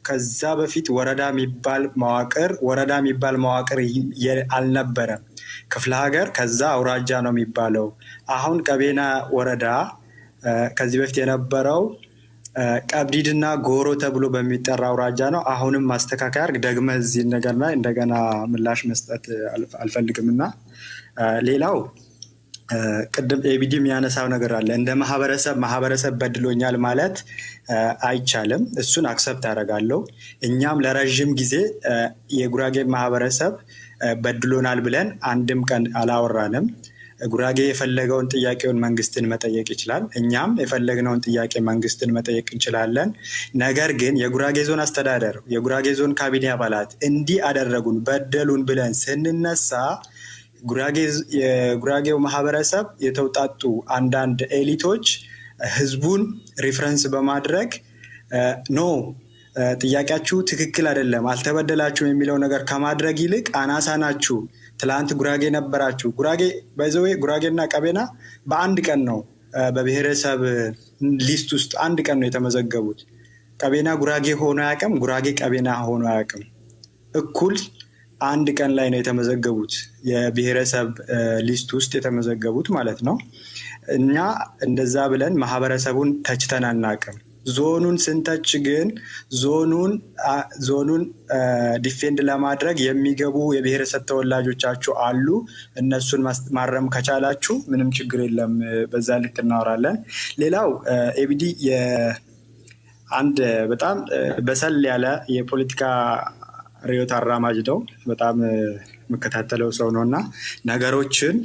[SPEAKER 4] ከዛ በፊት ወረዳ የሚባል መዋቅር አልነበረም። ክፍለ ሀገር ከዛ አውራጃ ነው የሚባለው። አሁን ቀቤና ወረዳ ከዚህ በፊት የነበረው ቀብዲድና ጎሮ ተብሎ በሚጠራ አውራጃ ነው። አሁንም ማስተካከያ አድርግ። ደግመህ እዚህ ነገር ላይ እንደገና ምላሽ መስጠት አልፈልግምና ሌላው ቅድም ኤቢዲ የሚያነሳው ነገር አለ። እንደ ማህበረሰብ በድሎኛል ማለት አይቻልም። እሱን አክሰፕት አደርጋለሁ። እኛም ለረዥም ጊዜ የጉራጌ ማህበረሰብ በድሎናል ብለን አንድም ቀን አላወራንም። ጉራጌ የፈለገውን ጥያቄውን መንግስትን መጠየቅ ይችላል። እኛም የፈለግነውን ጥያቄ መንግስትን መጠየቅ እንችላለን። ነገር ግን የጉራጌ ዞን አስተዳደር፣ የጉራጌ ዞን ካቢኔ አባላት እንዲህ አደረጉን፣ በደሉን ብለን ስንነሳ የጉራጌው ማህበረሰብ የተውጣጡ አንዳንድ ኤሊቶች ህዝቡን ሪፍረንስ በማድረግ ኖ ጥያቄያችሁ ትክክል አይደለም፣ አልተበደላችሁም የሚለው ነገር ከማድረግ ይልቅ አናሳ ናችሁ፣ ትላንት ጉራጌ ነበራችሁ። ጉራጌና ቀቤና በአንድ ቀን ነው በብሔረሰብ ሊስት ውስጥ አንድ ቀን ነው የተመዘገቡት። ቀቤና ጉራጌ ሆኖ አያውቅም፣ ጉራጌ ቀቤና ሆኖ አያውቅም። እኩል አንድ ቀን ላይ ነው የተመዘገቡት፣ የብሔረሰብ ሊስት ውስጥ የተመዘገቡት ማለት ነው። እኛ እንደዛ ብለን ማህበረሰቡን ተችተን አናውቅም። ዞኑን ስንተች ግን ዞኑን ዲፌንድ ለማድረግ የሚገቡ የብሔረሰብ ተወላጆቻችሁ አሉ። እነሱን ማረም ከቻላችሁ ምንም ችግር የለም፣ በዛ ልክ እናወራለን። ሌላው ኤቢዲ አንድ በጣም በሰል ያለ የፖለቲካ ርዕዮት አራማጅ ነው። በጣም የምከታተለው ሰው ነው እና ነገሮችን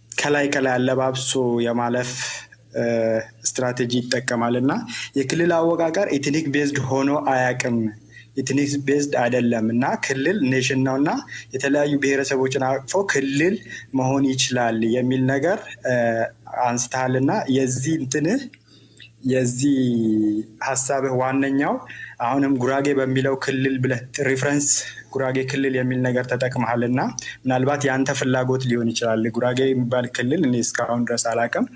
[SPEAKER 4] ከላይ አለባብሶ የማለፍ ስትራቴጂ ይጠቀማል እና የክልል አወቃቀር ኤትኒክ ቤዝድ ሆኖ አያውቅም። ኤትኒክ ቤዝድ አይደለም እና ክልል ኔሽን ነው እና የተለያዩ ብሔረሰቦችን አቅፎ ክልል መሆን ይችላል የሚል ነገር አንስተሃል እና የዚህ ሀሳብህ ዋነኛው አሁንም ጉራጌ በሚለው ክልል ብለህ ሪፍረንስ ጉራጌ ክልል የሚል ነገር ተጠቅመሃል እና ምናልባት የአንተ ፍላጎት ሊሆን ይችላል። ጉራጌ የሚባል ክልል እኔ እስካሁን ድረስ አላውቅም።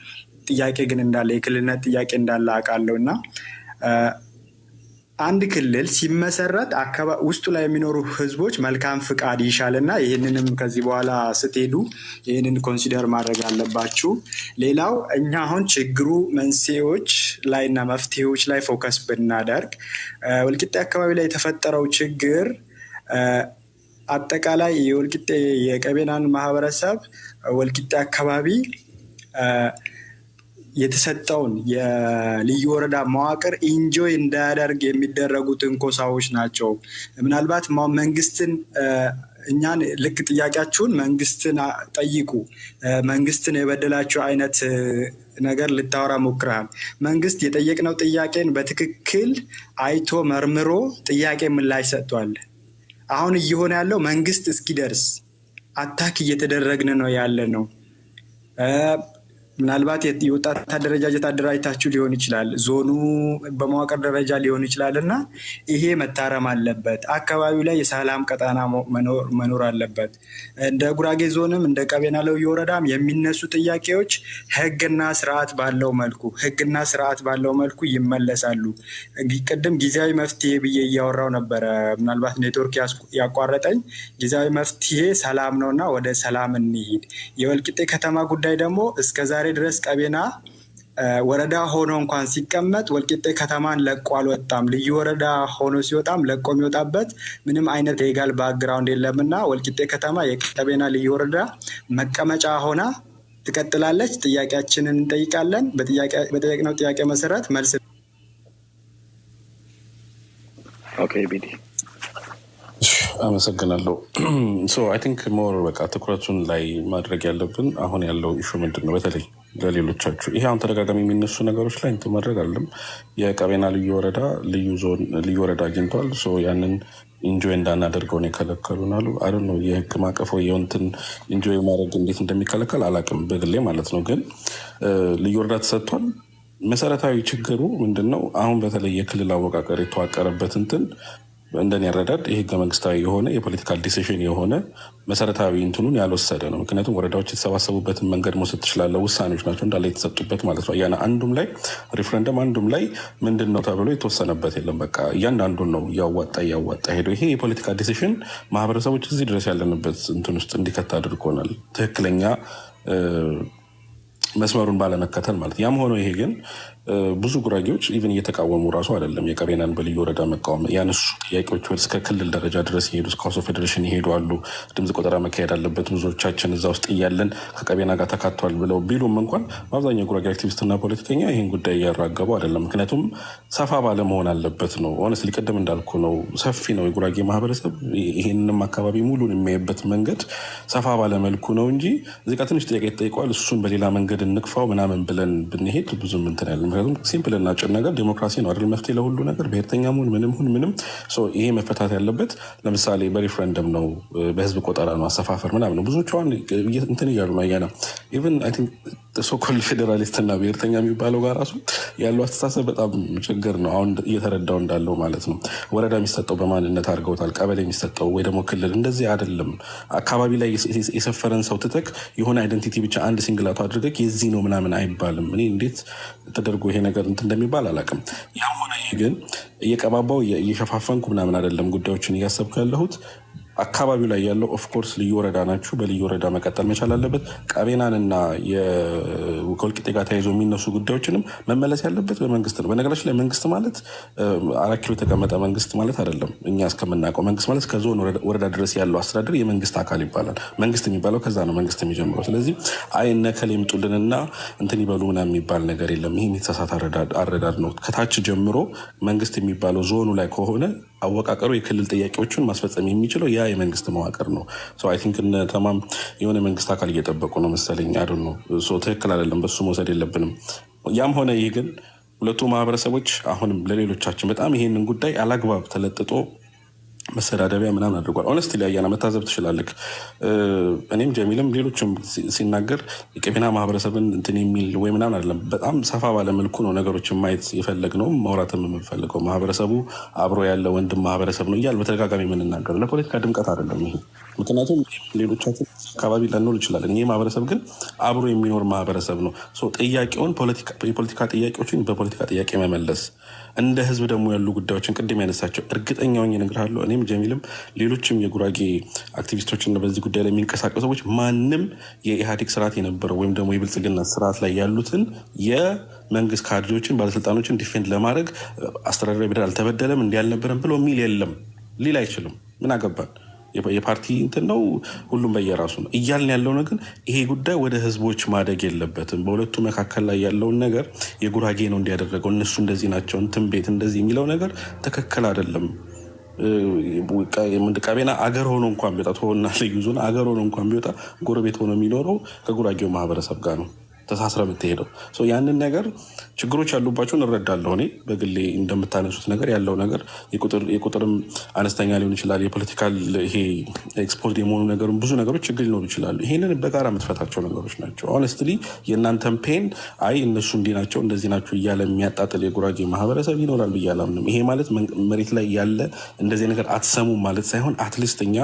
[SPEAKER 4] ጥያቄ ግን እንዳለ የክልልነት ጥያቄ እንዳለ አውቃለሁ እና አንድ ክልል ሲመሰረት ውስጡ ላይ የሚኖሩ ህዝቦች መልካም ፍቃድ ይሻል እና ይህንንም ከዚህ በኋላ ስትሄዱ ይህንን ኮንሲደር ማድረግ አለባችሁ። ሌላው እኛ አሁን ችግሩ መንስኤዎች ላይ እና መፍትሄዎች ላይ ፎከስ ብናደርግ ወልቂጤ አካባቢ ላይ የተፈጠረው ችግር አጠቃላይ የወልቂጤ የቀቤናን ማህበረሰብ ወልቂጤ አካባቢ የተሰጠውን የልዩ ወረዳ መዋቅር ኢንጆይ እንዳያደርግ የሚደረጉ ትንኮሳዎች ናቸው። ምናልባት መንግስትን እኛን ልክ ጥያቄያችሁን መንግስትን ጠይቁ፣ መንግስትን የበደላችሁ አይነት ነገር ልታወራ ሞክረሃል። መንግስት የጠየቅነው ጥያቄን በትክክል አይቶ መርምሮ ጥያቄ ምላሽ ሰጥቷል። አሁን እየሆነ ያለው መንግስት እስኪደርስ አታክ እየተደረግን ነው ያለ ነው። ምናልባት የወጣት አደረጃጀት አደራጅታችሁ ሊሆን ይችላል፣ ዞኑ በመዋቅር ደረጃ ሊሆን ይችላል እና ይሄ መታረም አለበት። አካባቢው ላይ የሰላም ቀጣና መኖር አለበት። እንደ ጉራጌ ዞንም እንደ ቀቤና ልዩ ወረዳም የሚነሱ ጥያቄዎች ህግና ስርዓት ባለው መልኩ ይመለሳሉ። ቅድም ጊዜያዊ መፍትሄ ብዬ እያወራው ነበረ፣ ምናልባት ኔትወርክ ያቋረጠኝ። ጊዜያዊ መፍትሄ ሰላም ነውና ወደ ሰላም እንሂድ። የወልቂጤ ከተማ ጉዳይ ደግሞ እስከዛሬ ድረስ ቀቤና ወረዳ ሆኖ እንኳን ሲቀመጥ ወልቂጤ ከተማን ለቆ አልወጣም። ልዩ ወረዳ ሆኖ ሲወጣም ለቆ የሚወጣበት ምንም አይነት ሌጋል ባክግራውንድ የለምና ወልቂጤ ከተማ የቀቤና ልዩ ወረዳ መቀመጫ ሆና ትቀጥላለች። ጥያቄያችንን እንጠይቃለን። በጠየቅነው ጥያቄ መሰረት መልስ
[SPEAKER 1] ቢዲ
[SPEAKER 5] አመሰግናለሁ። አይ ቲንክ ሞር በቃ ትኩረቱን ላይ ማድረግ ያለብን አሁን ያለው ኢሹ ምንድን ነው? በተለይ ለሌሎቻችሁ ይሄ አሁን ተደጋጋሚ የሚነሱ ነገሮች ላይ እንትን ማድረግ አለም። የቀቤና ልዩ ወረዳ ልዩ ወረዳ አግኝቷል። ያንን ኢንጆይ እንዳናደርገውን የከለከሉን አሉ። አይ ነው የህግ ማቀፍ የንትን ኢንጆይ ማድረግ እንዴት እንደሚከለከል አላውቅም በግሌ ማለት ነው። ግን ልዩ ወረዳ ተሰጥቷል። መሰረታዊ ችግሩ ምንድን ነው? አሁን በተለይ የክልል አወቃቀር የተዋቀረበት እንትን እንደኔ ያረዳድ የህገ መንግስታዊ የሆነ የፖለቲካል ዲሲሽን የሆነ መሰረታዊ እንትኑን ያልወሰደ ነው። ምክንያቱም ወረዳዎች የተሰባሰቡበትን መንገድ መውሰድ ትችላለህ። ውሳኔዎች ናቸው እንዳለ የተሰጡበት ማለት ነው። ያ አንዱም ላይ ሪፍረንደም አንዱም ላይ ምንድን ነው ተብሎ የተወሰነበት የለም። በቃ እያንዳንዱን ነው እያዋጣ ሄደው። ይሄ የፖለቲካል ዲሲሽን ማህበረሰቦች እዚህ ድረስ ያለንበት እንትን ውስጥ እንዲከት አድርጎናል። ትክክለኛ መስመሩን ባለመከተል ማለት። ያም ሆኖ ይሄ ግን ብዙ ጉራጌዎች ኢቨን እየተቃወሙ ራሱ አይደለም የቀቤናን በልዩ ወረዳ መቃወም ያነሱ ጥያቄዎች እስከ ክልል ደረጃ ድረስ ይሄዱ፣ እስከ ሃውስ ኦፍ ፌዴሬሽን ይሄዱ አሉ። ድምፅ ቆጠራ መካሄድ አለበት፣ ብዙዎቻችን እዛ ውስጥ እያለን ከቀቤና ጋር ተካቷል ብለው ቢሉም እንኳን በአብዛኛው ጉራጌ አክቲቪስትና ፖለቲከኛ ይህን ጉዳይ እያራገቡ አይደለም። ምክንያቱም ሰፋ ባለመሆን አለበት ነው። ሆነስትሊ ቅድም እንዳልኩ ነው፣ ሰፊ ነው የጉራጌ ማህበረሰብ። ይህንም አካባቢ ሙሉን የሚያይበት መንገድ ሰፋ ባለመልኩ ነው እንጂ እዚህ ጋር ትንሽ ጥያቄ ተጠይቀዋል፣ እሱን በሌላ መንገድ እንቅፋው ምናምን ብለን ብንሄድ ብዙም እንትን ያለ። ምክንያቱም ሲምፕል እና ጭር ነገር ዲሞክራሲ ነው አይደል? መፍትሄ ለሁሉ ነገር ብሔርተኛ ሁን ምንም ይሄ መፈታት ያለበት ለምሳሌ በሪፍረንደም ነው፣ በህዝብ ቆጠራ ነው፣ አሰፋፈር ምናምን ነው። ብዙዎቹ እንትን እያሉ ነው ያና ኢቨን አይ ቲንክ ሶኮል ፌዴራሊስት እና ብሔርተኛ የሚባለው ጋር ራሱ ያለው አስተሳሰብ በጣም ችግር ነው። አሁን እየተረዳው እንዳለው ማለት ነው። ወረዳ የሚሰጠው በማንነት አድርገውታል። ቀበሌ የሚሰጠው ወይ ደግሞ ክልል እንደዚህ አይደለም። አካባቢ ላይ የሰፈረን ሰው ትተክ የሆነ አይደንቲቲ ብቻ አንድ ሲንግላቱ አድርገህ የዚህ ነው ምናምን አይባልም። እኔ እንዴት ተደርጎ ይሄ ነገር እንትን እንደሚባል አላውቅም። ያም ሆነ ይህ ግን እየቀባባው እየሸፋፈንኩ ምናምን አይደለም ጉዳዮችን እያሰብኩ ያለሁት። አካባቢው ላይ ያለው ኦፍኮርስ ልዩ ወረዳ ናችሁ፣ በልዩ ወረዳ መቀጠል መቻል አለበት። ቀቤናንና ከወልቂጤ ጋር ተያይዞ የሚነሱ ጉዳዮችንም መመለስ ያለበት በመንግስት ነው። በነገራችን ላይ መንግስት ማለት 4 ኪሎ የተቀመጠ መንግስት ማለት አይደለም። እኛ እስከምናውቀው መንግስት ማለት ከዞን ወረዳ ድረስ ያለው አስተዳደር የመንግስት አካል ይባላል። መንግስት የሚባለው ከዛ ነው መንግስት የሚጀምረው። ስለዚህ እነ ከሌ ይምጡልንና እንትን ይበሉ ምናምን የሚባል ነገር የለም። ይህ የተሳሳተ አረዳድ ነው። ከታች ጀምሮ መንግስት የሚባለው ዞኑ ላይ ከሆነ አወቃቀሩ የክልል ጥያቄዎችን ማስፈጸም የሚችለው ያ የመንግስት መዋቅር ነው። አይ ቲንክ እነ ተማም የሆነ መንግስት አካል እየጠበቁ ነው መሰለኝ። አይ ዶንት ኖ። ትክክል አይደለም። በሱ መውሰድ የለብንም። ያም ሆነ ይህ ግን ሁለቱ ማህበረሰቦች አሁንም ለሌሎቻችን በጣም ይሄንን ጉዳይ አላግባብ ተለጥጦ መሰዳደቢያ ምናምን አድርጓል። ኦነስት ሊያያና መታዘብ ትችላለህ። እኔም ጀሚልም ሌሎችም ሲናገር የቀቤና ማህበረሰብን እንትን የሚል ወይ ምናምን አይደለም። በጣም ሰፋ ባለመልኩ ነው ነገሮችን ማየት የፈለግ ነው ማውራትም የምንፈልገው። ማህበረሰቡ አብሮ ያለ ወንድም ማህበረሰብ ነው እያል በተደጋጋሚ የምንናገር ለፖለቲካ ድምቀት አይደለም ይሄ። ምክንያቱም ሌሎቻችን አካባቢ ላንኖር ይችላለን። ይህ ማህበረሰብ ግን አብሮ የሚኖር ማህበረሰብ ነው። ጥያቄውን የፖለቲካ ጥያቄዎችን በፖለቲካ ጥያቄ መመለስ፣ እንደ ህዝብ ደግሞ ያሉ ጉዳዮችን ቅድም ያነሳቸው እርግጠኛውን እነግርሃለሁ። እኔም ጀሚልም ሌሎችም የጉራጌ አክቲቪስቶችና በዚህ ጉዳይ ላይ የሚንቀሳቀሱ ሰዎች ማንም የኢህአዴግ ስርዓት የነበረው ወይም ደግሞ የብልጽግና ስርዓት ላይ ያሉትን የመንግስት ካድሬዎችን ባለስልጣኖችን ዲፌንድ ለማድረግ አስተዳደራዊ በደል አልተበደለም እንዲህ አልነበረም ብሎ የሚል የለም። ሊል አይችልም። ምን አገባን? የፓርቲ እንትን ነው። ሁሉም በየራሱ ነው እያልን ያለው ነው። ግን ይሄ ጉዳይ ወደ ህዝቦች ማደግ የለበትም። በሁለቱ መካከል ላይ ያለውን ነገር የጉራጌ ነው እንዲያደረገው እነሱ እንደዚህ ናቸው እንትን ቤት እንደዚህ የሚለው ነገር ትክክል አይደለም። ቀቤና አገር ሆኖ እንኳን ቢወጣ ሆና ልዩ ዞን አገር ሆኖ እንኳን ቢወጣ ጎረቤት ሆኖ የሚኖረው ከጉራጌው ማህበረሰብ ጋር ነው ተሳስረ የምትሄደው። ያንን ነገር ችግሮች ያሉባቸውን እረዳለሁ። እኔ በግሌ እንደምታነሱት ነገር ያለው ነገር የቁጥርም አነስተኛ ሊሆን ይችላል። የፖለቲካል ይሄ ኤክስፖዝድ የመሆኑ ነገሩ ብዙ ነገሮች ችግር ሊኖሩ ይችላሉ። ይሄንን በጋራ የምትፈታቸው ነገሮች ናቸው። ሆነስትሊ የእናንተን ፔን አይ እነሱ እንዲህ ናቸው እንደዚህ ናቸው እያለ የሚያጣጥል የጉራጌ ማህበረሰብ ይኖራል ብዬ አላምንም። ይሄ ማለት መሬት ላይ ያለ እንደዚህ ነገር አትሰሙም ማለት ሳይሆን አትሊስት እኛ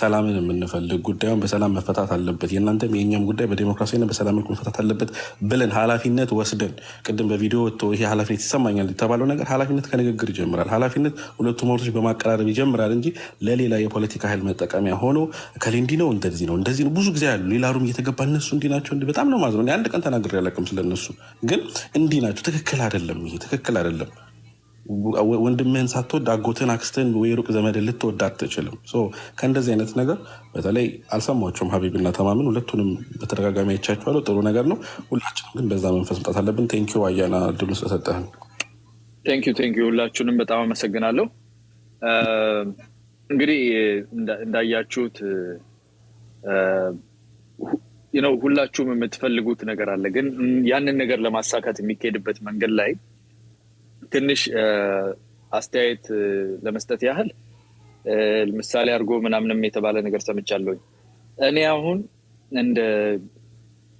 [SPEAKER 5] ሰላምን የምንፈልግ ጉዳዩን በሰላም መፈታት አለበት፣ የእናንተም የእኛም ጉዳይ በዴሞክራሲና በሰላም መልኩ መፈታት አለበት ብለን ኃላፊነት ወስደን ቅድም በቪዲዮ ወጥቶ ይሄ ኃላፊነት ይሰማኛል የተባለው ነገር ኃላፊነት ከንግግር ይጀምራል። ኃላፊነት ሁለቱ ሞቶች በማቀራረብ ይጀምራል እንጂ ለሌላ የፖለቲካ ኃይል መጠቀሚያ ሆኖ ከሌ እንዲህ ነው እንደዚህ ነው ብዙ ጊዜ ያሉ ሌላ ሩም እየተገባ እነሱ እንዲህ ናቸው በጣም ነው ማዝነው። አንድ ቀን ተናግሬ ያለቅም ስለነሱ ግን እንዲህ ናቸው። ትክክል አይደለም። ይሄ ትክክል አይደለም። ወንድምህን ሳትወድ አጎትን አክስትን ወይ ሩቅ ዘመድን ልትወድ አትችልም። ከእንደዚህ አይነት ነገር በተለይ አልሰማቸውም። ሀቢብና ተማምን ሁለቱንም በተደጋጋሚ አይቻቸዋለሁ። ጥሩ ነገር ነው። ሁላችንም ግን በዛ መንፈስ መጣት አለብን። ቴንኪው አያና ድሉ ስለሰጠህን።
[SPEAKER 1] ቴንኪው ሁላችሁንም በጣም አመሰግናለሁ። እንግዲህ እንዳያችሁት ሁላችሁም የምትፈልጉት ነገር አለ። ግን ያንን ነገር ለማሳካት የሚካሄድበት መንገድ ላይ ትንሽ አስተያየት ለመስጠት ያህል ምሳሌ አድርጎ ምናምንም የተባለ ነገር ሰምቻለሁ። እኔ አሁን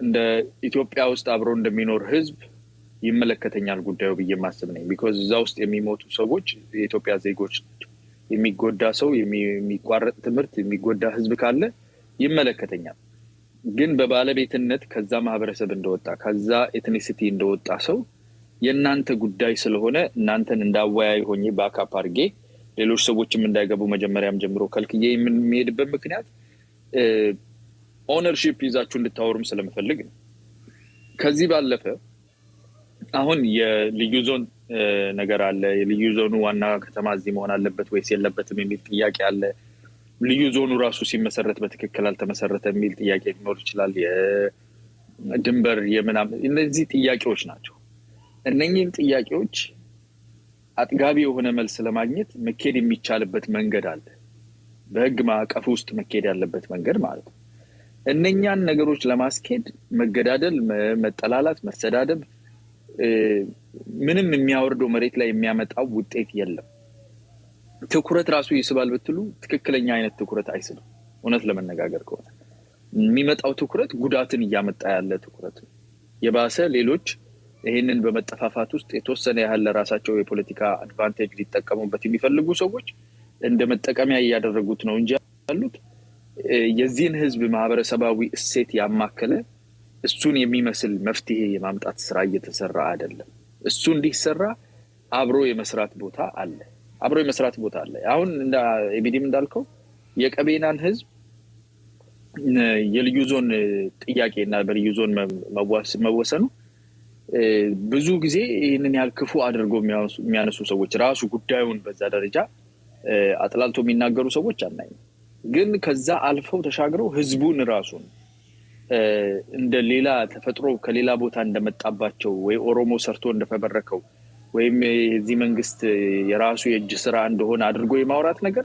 [SPEAKER 1] እንደ ኢትዮጵያ ውስጥ አብሮ እንደሚኖር ህዝብ ይመለከተኛል ጉዳዩ ብዬ ማስብ ነኝ። ቢኮዝ እዛ ውስጥ የሚሞቱ ሰዎች የኢትዮጵያ ዜጎች ናቸው። የሚጎዳ ሰው፣ የሚቋረጥ ትምህርት፣ የሚጎዳ ህዝብ ካለ ይመለከተኛል። ግን በባለቤትነት ከዛ ማህበረሰብ እንደወጣ ከዛ ኤትኒሲቲ እንደወጣ ሰው የእናንተ ጉዳይ ስለሆነ እናንተን እንዳወያይ ሆኜ ባካፕ አድርጌ ሌሎች ሰዎችም እንዳይገቡ መጀመሪያም ጀምሮ ከልክዬ የሚሄድበት ምክንያት ኦነርሺፕ ይዛችሁ እንድታወሩም ስለምፈልግ ነው። ከዚህ ባለፈ አሁን የልዩ ዞን ነገር አለ። የልዩ ዞኑ ዋና ከተማ እዚህ መሆን አለበት ወይስ የለበትም የሚል ጥያቄ አለ። ልዩ ዞኑ ራሱ ሲመሰረት በትክክል አልተመሰረተ የሚል ጥያቄ ሊኖር ይችላል። የድንበር የምናምን እነዚህ ጥያቄዎች ናቸው። እነኚህን ጥያቄዎች አጥጋቢ የሆነ መልስ ለማግኘት መኬድ የሚቻልበት መንገድ አለ። በህግ ማዕቀፍ ውስጥ መኬድ ያለበት መንገድ ማለት ነው። እነኛን ነገሮች ለማስኬድ መገዳደል፣ መጠላላት፣ መሰዳደብ ምንም የሚያወርደው መሬት ላይ የሚያመጣው ውጤት የለም። ትኩረት ራሱ ይስባል ብትሉ ትክክለኛ አይነት ትኩረት አይስብም። እውነት ለመነጋገር ከሆነ የሚመጣው ትኩረት ጉዳትን እያመጣ ያለ ትኩረት ነው። የባሰ ሌሎች ይህንን በመጠፋፋት ውስጥ የተወሰነ ያህል ለራሳቸው የፖለቲካ አድቫንቴጅ ሊጠቀሙበት የሚፈልጉ ሰዎች እንደ መጠቀሚያ እያደረጉት ነው እንጂ ያሉት የዚህን ህዝብ ማህበረሰባዊ እሴት ያማከለ እሱን የሚመስል መፍትሄ የማምጣት ስራ እየተሰራ አይደለም። እሱ እንዲሰራ አብሮ የመስራት ቦታ አለ። አሁን ኤቢዲም እንዳልከው የቀቤናን ህዝብ የልዩ ዞን ጥያቄና በልዩ ዞን መወሰኑ ብዙ ጊዜ ይህንን ያህል ክፉ አድርጎ የሚያነሱ ሰዎች ራሱ ጉዳዩን በዛ ደረጃ አጥላልቶ የሚናገሩ ሰዎች አናይም። ግን ከዛ አልፈው ተሻግረው ህዝቡን ራሱን እንደ ሌላ ተፈጥሮ ከሌላ ቦታ እንደመጣባቸው ወይ ኦሮሞ ሰርቶ እንደፈበረከው ወይም የዚህ መንግስት የራሱ የእጅ ስራ እንደሆነ አድርጎ የማውራት ነገር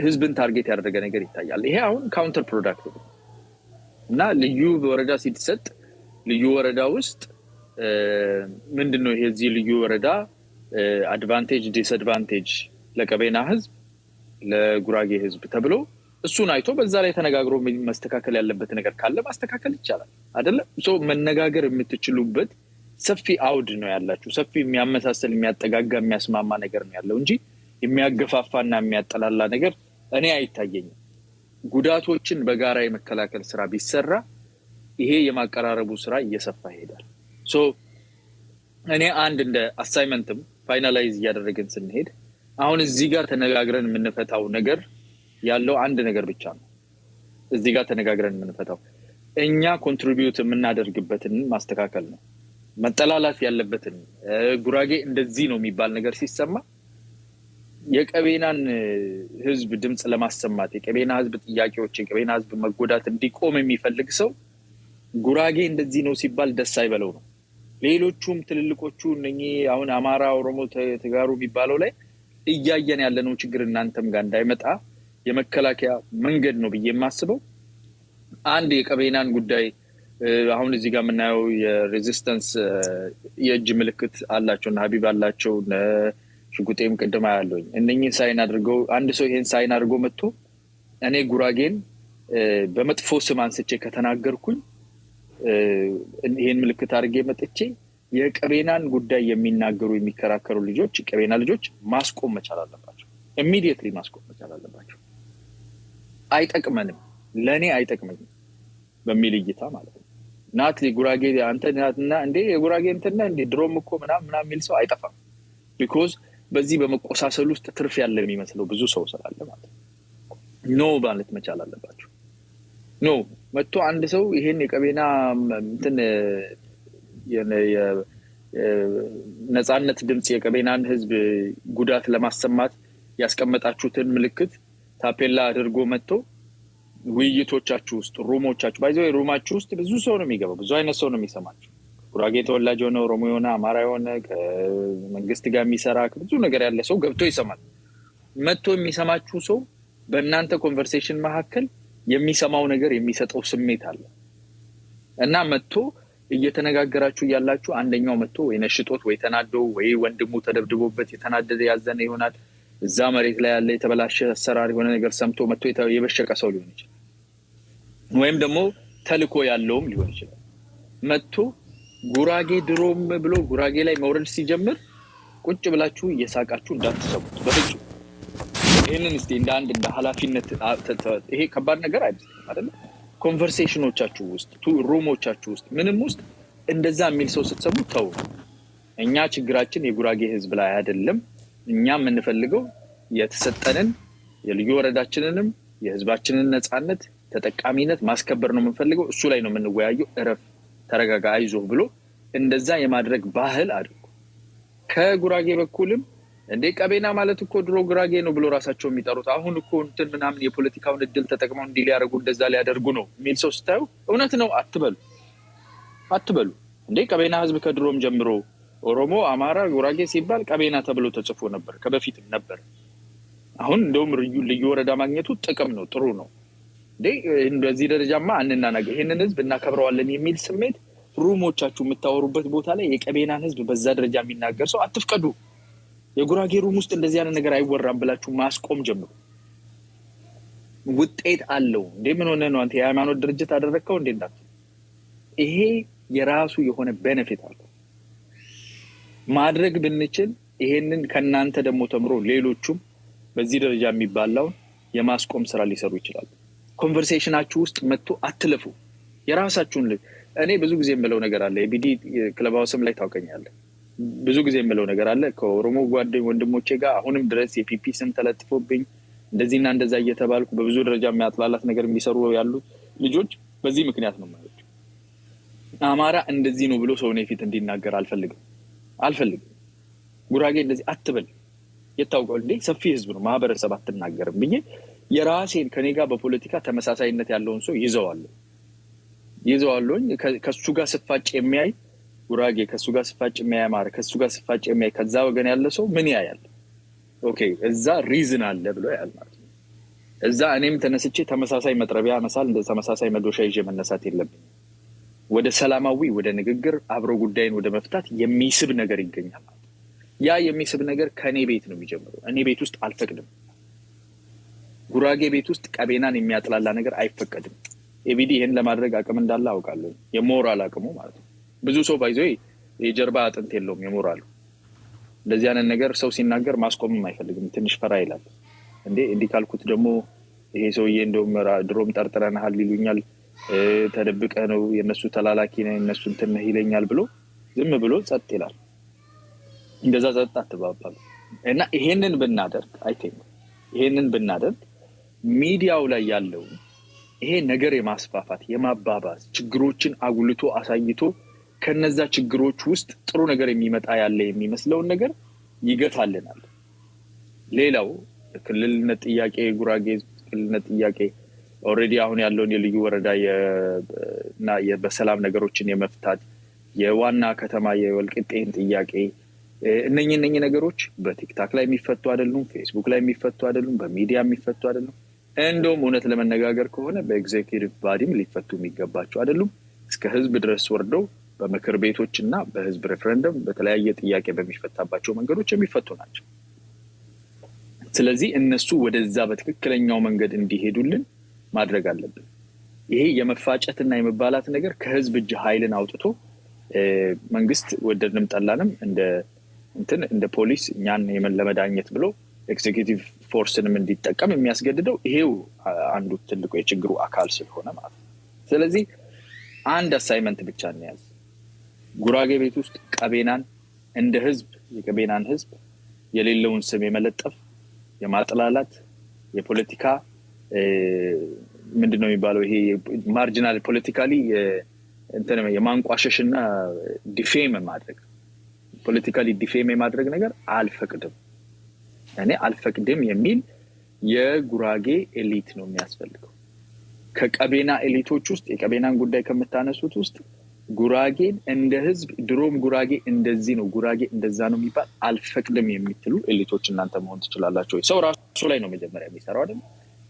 [SPEAKER 1] ህዝብን ታርጌት ያደረገ ነገር ይታያል። ይሄ አሁን ካውንተር ፕሮዳክቲቭ እና ልዩ ወረዳ ሲሰጥ ልዩ ወረዳ ውስጥ ምንድነው ይሄ እዚህ ልዩ ወረዳ አድቫንቴጅ ዲስአድቫንቴጅ ለቀቤና ህዝብ ለጉራጌ ህዝብ ተብሎ እሱን አይቶ በዛ ላይ ተነጋግሮ መስተካከል ያለበት ነገር ካለ ማስተካከል ይቻላል አይደለ? መነጋገር የምትችሉበት ሰፊ አውድ ነው ያላችሁ። ሰፊ የሚያመሳሰል የሚያጠጋጋ የሚያስማማ ነገር ነው ያለው እንጂ የሚያገፋፋና የሚያጠላላ ነገር እኔ አይታየኝም። ጉዳቶችን በጋራ የመከላከል ስራ ቢሰራ ይሄ የማቀራረቡ ስራ እየሰፋ ይሄዳል። እኔ አንድ እንደ አሳይመንትም ፋይናላይዝ ያደረገን ስንሄድ አሁን እዚህ ጋር ተነጋግረን የምንፈታው ነገር ያለው አንድ ነገር ብቻ ነው። እዚህ ጋር ተነጋግረን የምንፈታው እኛ ኮንትሪቢዩት የምናደርግበትን ማስተካከል ነው። መጠላላት ያለበትን ጉራጌ እንደዚህ ነው የሚባል ነገር ሲሰማ የቀቤናን ህዝብ ድምጽ ለማሰማት የቀቤና ህዝብ ጥያቄዎች የቀቤና ህዝብ መጎዳት እንዲቆም የሚፈልግ ሰው ጉራጌ እንደዚህ ነው ሲባል ደስ አይበለው ነው። ሌሎቹም ትልልቆቹ እነኚህ አሁን አማራ፣ ኦሮሞ፣ ተጋሩ የሚባለው ላይ እያየን ያለነው ችግር እናንተም ጋር እንዳይመጣ የመከላከያ መንገድ ነው ብዬ የማስበው አንድ የቀቤናን ጉዳይ አሁን እዚህ ጋር የምናየው የሬዚስተንስ የእጅ ምልክት አላቸውና ሀቢብ አላቸው ሽጉጤም ቅድማ ያለውኝ እነኚህ ሳይን አድርገው አንድ ሰው ይሄን ሳይን አድርጎ መጥቶ እኔ ጉራጌን በመጥፎ ስም አንስቼ ከተናገርኩኝ ይሄን ምልክት አድርጌ መጥቼ የቀቤናን ጉዳይ የሚናገሩ የሚከራከሩ ልጆች ቀቤና ልጆች ማስቆም መቻል አለባቸው። ኢሚዲየትሊ ማስቆም መቻል አለባቸው። አይጠቅመንም ለኔ አይጠቅመኝም በሚል እይታ ማለት ነው። ናት ጉራጌ አንተ ናትና እንዴ የጉራጌ እንትና እንዴ ድሮም እኮ ምናምን የሚል ሰው አይጠፋም። ቢኮዝ በዚህ በመቆሳሰል ውስጥ ትርፍ ያለ የሚመስለው ብዙ ሰው ስላለ ማለት ነው። ኖ ማለት መቻል አለባቸው። ኖ መጥቶ አንድ ሰው ይሄን የቀቤና እንትን ነፃነት ድምጽ የቀቤናን ህዝብ ጉዳት ለማሰማት ያስቀመጣችሁትን ምልክት ታፔላ አድርጎ መጥቶ ውይይቶቻችሁ ውስጥ ሩሞቻችሁ ባይዘው ሩማችሁ ውስጥ ብዙ ሰው ነው የሚገባው። ብዙ አይነት ሰው ነው የሚሰማችሁ። ጉራጌ ተወላጅ ሆነ ኦሮሞ ሆነ አማራ ሆነ ከመንግስት ጋር የሚሰራ ብዙ ነገር ያለ ሰው ገብቶ ይሰማል። መጥቶ የሚሰማችሁ ሰው በእናንተ ኮንቨርሴሽን መካከል የሚሰማው ነገር የሚሰጠው ስሜት አለ እና መጥቶ እየተነጋገራችሁ ያላችሁ አንደኛው መጥቶ ወይ ነሽጦት ወይ ተናዶ ወይ ወንድሙ ተደብድቦበት የተናደደ ያዘነ ይሆናል። እዛ መሬት ላይ ያለ የተበላሸ አሰራር የሆነ ነገር ሰምቶ መጥቶ የበሸቀ ሰው ሊሆን ይችላል። ወይም ደግሞ ተልኮ ያለውም ሊሆን ይችላል። መጥቶ ጉራጌ ድሮም ብሎ ጉራጌ ላይ መውረድ ሲጀምር ቁጭ ብላችሁ እየሳቃችሁ እንዳትሰሙት በፍጹም። ይሄንን እስቲ እንደ አንድ እንደ ኃላፊነት ይሄ ከባድ ነገር አይደለም አይደል? ኮንቨርሴሽኖቻችሁ ውስጥ ሩሞቻችሁ ውስጥ ምንም ውስጥ እንደዛ የሚል ሰው ስትሰሙ ተው። እኛ ችግራችን የጉራጌ ህዝብ ላይ አይደለም። እኛ የምንፈልገው የተሰጠንን የልዩ ወረዳችንንም የህዝባችንን ነፃነት ተጠቃሚነት ማስከበር ነው የምንፈልገው። እሱ ላይ ነው የምንወያየው። እረፍ፣ ተረጋጋ፣ አይዞህ ብሎ እንደዛ የማድረግ ባህል አድርጉ። ከጉራጌ በኩልም እንደ ቀቤና ማለት እኮ ድሮ ጉራጌ ነው ብሎ ራሳቸው የሚጠሩት አሁን እኮ እንትን ምናምን የፖለቲካውን እድል ተጠቅመው እንዲህ ሊያደርጉ እንደዛ ሊያደርጉ ነው የሚል ሰው ስታዩ እውነት ነው አትበሉ። እንደ ቀቤና ህዝብ ከድሮም ጀምሮ ኦሮሞ፣ አማራ፣ ጉራጌ ሲባል ቀቤና ተብሎ ተጽፎ ነበር፣ ከበፊትም ነበር። አሁን እንደውም ልዩ ወረዳ ማግኘቱ ጥቅም ነው፣ ጥሩ ነው። እንደዚህ ደረጃማ አንናናገ ይሄንን ህዝብ እናከብረዋለን የሚል ስሜት ሩሞቻችሁ የምታወሩበት ቦታ ላይ የቀቤናን ህዝብ በዛ ደረጃ የሚናገር ሰው አትፍቀዱ። የጉራጌ ሩም ውስጥ እንደዚህ አይነት ነገር አይወራም ብላችሁ ማስቆም ጀምሩ። ውጤት አለው። ምን ሆነ ነው አንተ የሃይማኖት ድርጅት አደረከው እንዴ? እንዳት ይሄ የራሱ የሆነ ቤኔፊት አለው። ማድረግ ብንችል ይሄንን ከናንተ ደግሞ ተምሮ ሌሎቹም በዚህ ደረጃ የሚባላው የማስቆም ስራ ሊሰሩ ይችላሉ። ኮንቨርሴሽናችሁ ውስጥ መጥቶ አትለፉ። የራሳችሁን እኔ ብዙ ጊዜ የምለው ነገር አለ። የቢዲ ክለብ ሃውስም ላይ ታውቀኛለህ። ብዙ ጊዜ የምለው ነገር አለ። ከኦሮሞ ወንድሞቼ ጋር አሁንም ድረስ የፒፒ ስም ተለጥፎብኝ እንደዚህና እንደዛ እየተባልኩ በብዙ ደረጃ የሚያጥላላት ነገር የሚሰሩ ያሉ ልጆች በዚህ ምክንያት ነው ማለት ነው። አማራ እንደዚህ ነው ብሎ ሰው እኔ ፊት እንዲናገር አልፈልግም። ጉራጌ እንደዚህ አትበል፣ የታውቀው እንዴ ሰፊ ህዝብ ነው ማህበረሰብ አትናገርም ብዬ የራሴን ከኔ ጋር በፖለቲካ ተመሳሳይነት ያለውን ሰው ይዘዋለሁኝ። ከሱ ጋር ስፋጭ የሚያይ ጉራጌ፣ ከሱ ጋር ስፋጭ የሚያይ አማራ፣ ከሱ ጋር ስፋጭ የሚያይ ከዛ ወገን ያለ ሰው ምን ያያል? ኦኬ እዛ ሪዝን አለ ብሎ ያያል ማለት ነው። እዛ እኔም ተነስቼ ተመሳሳይ መጥረቢያ መሳል እንደ ተመሳሳይ መዶሻ ይዤ መነሳት የለብኝም። ወደ ሰላማዊ ወደ ንግግር አብሮ ጉዳይን ወደ መፍታት የሚስብ ነገር ይገኛል። ያ የሚስብ ነገር ከኔ ቤት ነው የሚጀምረው። እኔ ቤት ውስጥ አልፈቅድም። ጉራጌ ቤት ውስጥ ቀቤናን የሚያጥላላ ነገር አይፈቀድም። ኤቢዲ ይሄን ለማድረግ አቅም እንዳለ አውቃለሁ። የሞራል አቅሙ ማለት ነው። ብዙ ሰው ባይዞ የጀርባ አጥንት የለውም የሞራሉ። እንደዚህ አይነት ነገር ሰው ሲናገር ማስቆምም አይፈልግም። ትንሽ ፈራ ይላል። እንዲህ ካልኩት ደግሞ ይሄ ሰውዬ እንደውም ድሮም ጠርጥረናል ይሉኛል፣ ተደብቀ ነው የነሱ ተላላኪ ነው የነሱ እንትን ነህ ይለኛል ብሎ ዝም ብሎ ጸጥ ይላል። እንደዛ ጸጥ አትባባሉ እና ይሄንን ብናደርግ ይሄንን ብናደርግ ሚዲያው ላይ ያለው ይሄ ነገር የማስፋፋት የማባባስ ችግሮችን አጉልቶ አሳይቶ ከነዛ ችግሮች ውስጥ ጥሩ ነገር የሚመጣ ያለ የሚመስለውን ነገር ይገታልናል። ሌላው ክልልነት ጥያቄ ጉራጌ ክልልነት ጥያቄ ኦሬዲ አሁን ያለውን የልዩ ወረዳ እና በሰላም ነገሮችን የመፍታት የዋና ከተማ የወልቂጤን ጥያቄ እነኚህ ነገሮች በቲክታክ ላይ የሚፈቱ አይደሉም፣ ፌስቡክ ላይ የሚፈቱ አይደሉም፣ በሚዲያ የሚፈቱ አይደሉም። እንደውም እውነት ለመነጋገር ከሆነ በኤግዜኪቲቭ ባዲም ሊፈቱ የሚገባቸው አይደሉም። እስከ ህዝብ ድረስ ወርደው በምክር ቤቶች እና በህዝብ ሬፈረንደም በተለያየ ጥያቄ በሚፈታባቸው መንገዶች የሚፈቱ ናቸው። ስለዚህ እነሱ ወደዛ በትክክለኛው መንገድ እንዲሄዱልን ማድረግ አለብን። ይሄ የመፋጨትና የመባላት ነገር ከህዝብ እጅ ኃይልን አውጥቶ መንግስት ወደድንም ጠላንም እንደ ፖሊስ እኛን ለመዳኘት ብሎ ኤግዜኪቲቭ ፎርስንም እንዲጠቀም የሚያስገድደው ይሄው አንዱ ትልቁ የችግሩ አካል ስለሆነ ማለት ነው። ስለዚህ አንድ አሳይመንት ብቻ እንያዝ። ጉራጌ ቤት ውስጥ ቀቤናን እንደ ህዝብ የቀቤናን ህዝብ የሌለውን ስም የመለጠፍ የማጥላላት የፖለቲካ ምንድነው የሚባለው ይሄ ማርጂናል ፖለቲካሊ የማንቋሸሽና ዲፌም ማድረግ ፖለቲካሊ ዲፌም የማድረግ ነገር አልፈቅድም። እኔ አልፈቅድም የሚል የጉራጌ ኤሊት ነው የሚያስፈልገው። ከቀቤና ኤሊቶች ውስጥ የቀቤናን ጉዳይ ከምታነሱት ውስጥ ጉራጌን እንደ ህዝብ ድሮም ጉራጌ እንደዚህ ነው ጉራጌ እንደዛ ነው የሚባል አልፈቅድም የሚትሉ ኤሊቶች እናንተ መሆን ትችላላችሁ። ሰው ራሱ ላይ ነው መጀመሪያ የሚሰራው አይደል?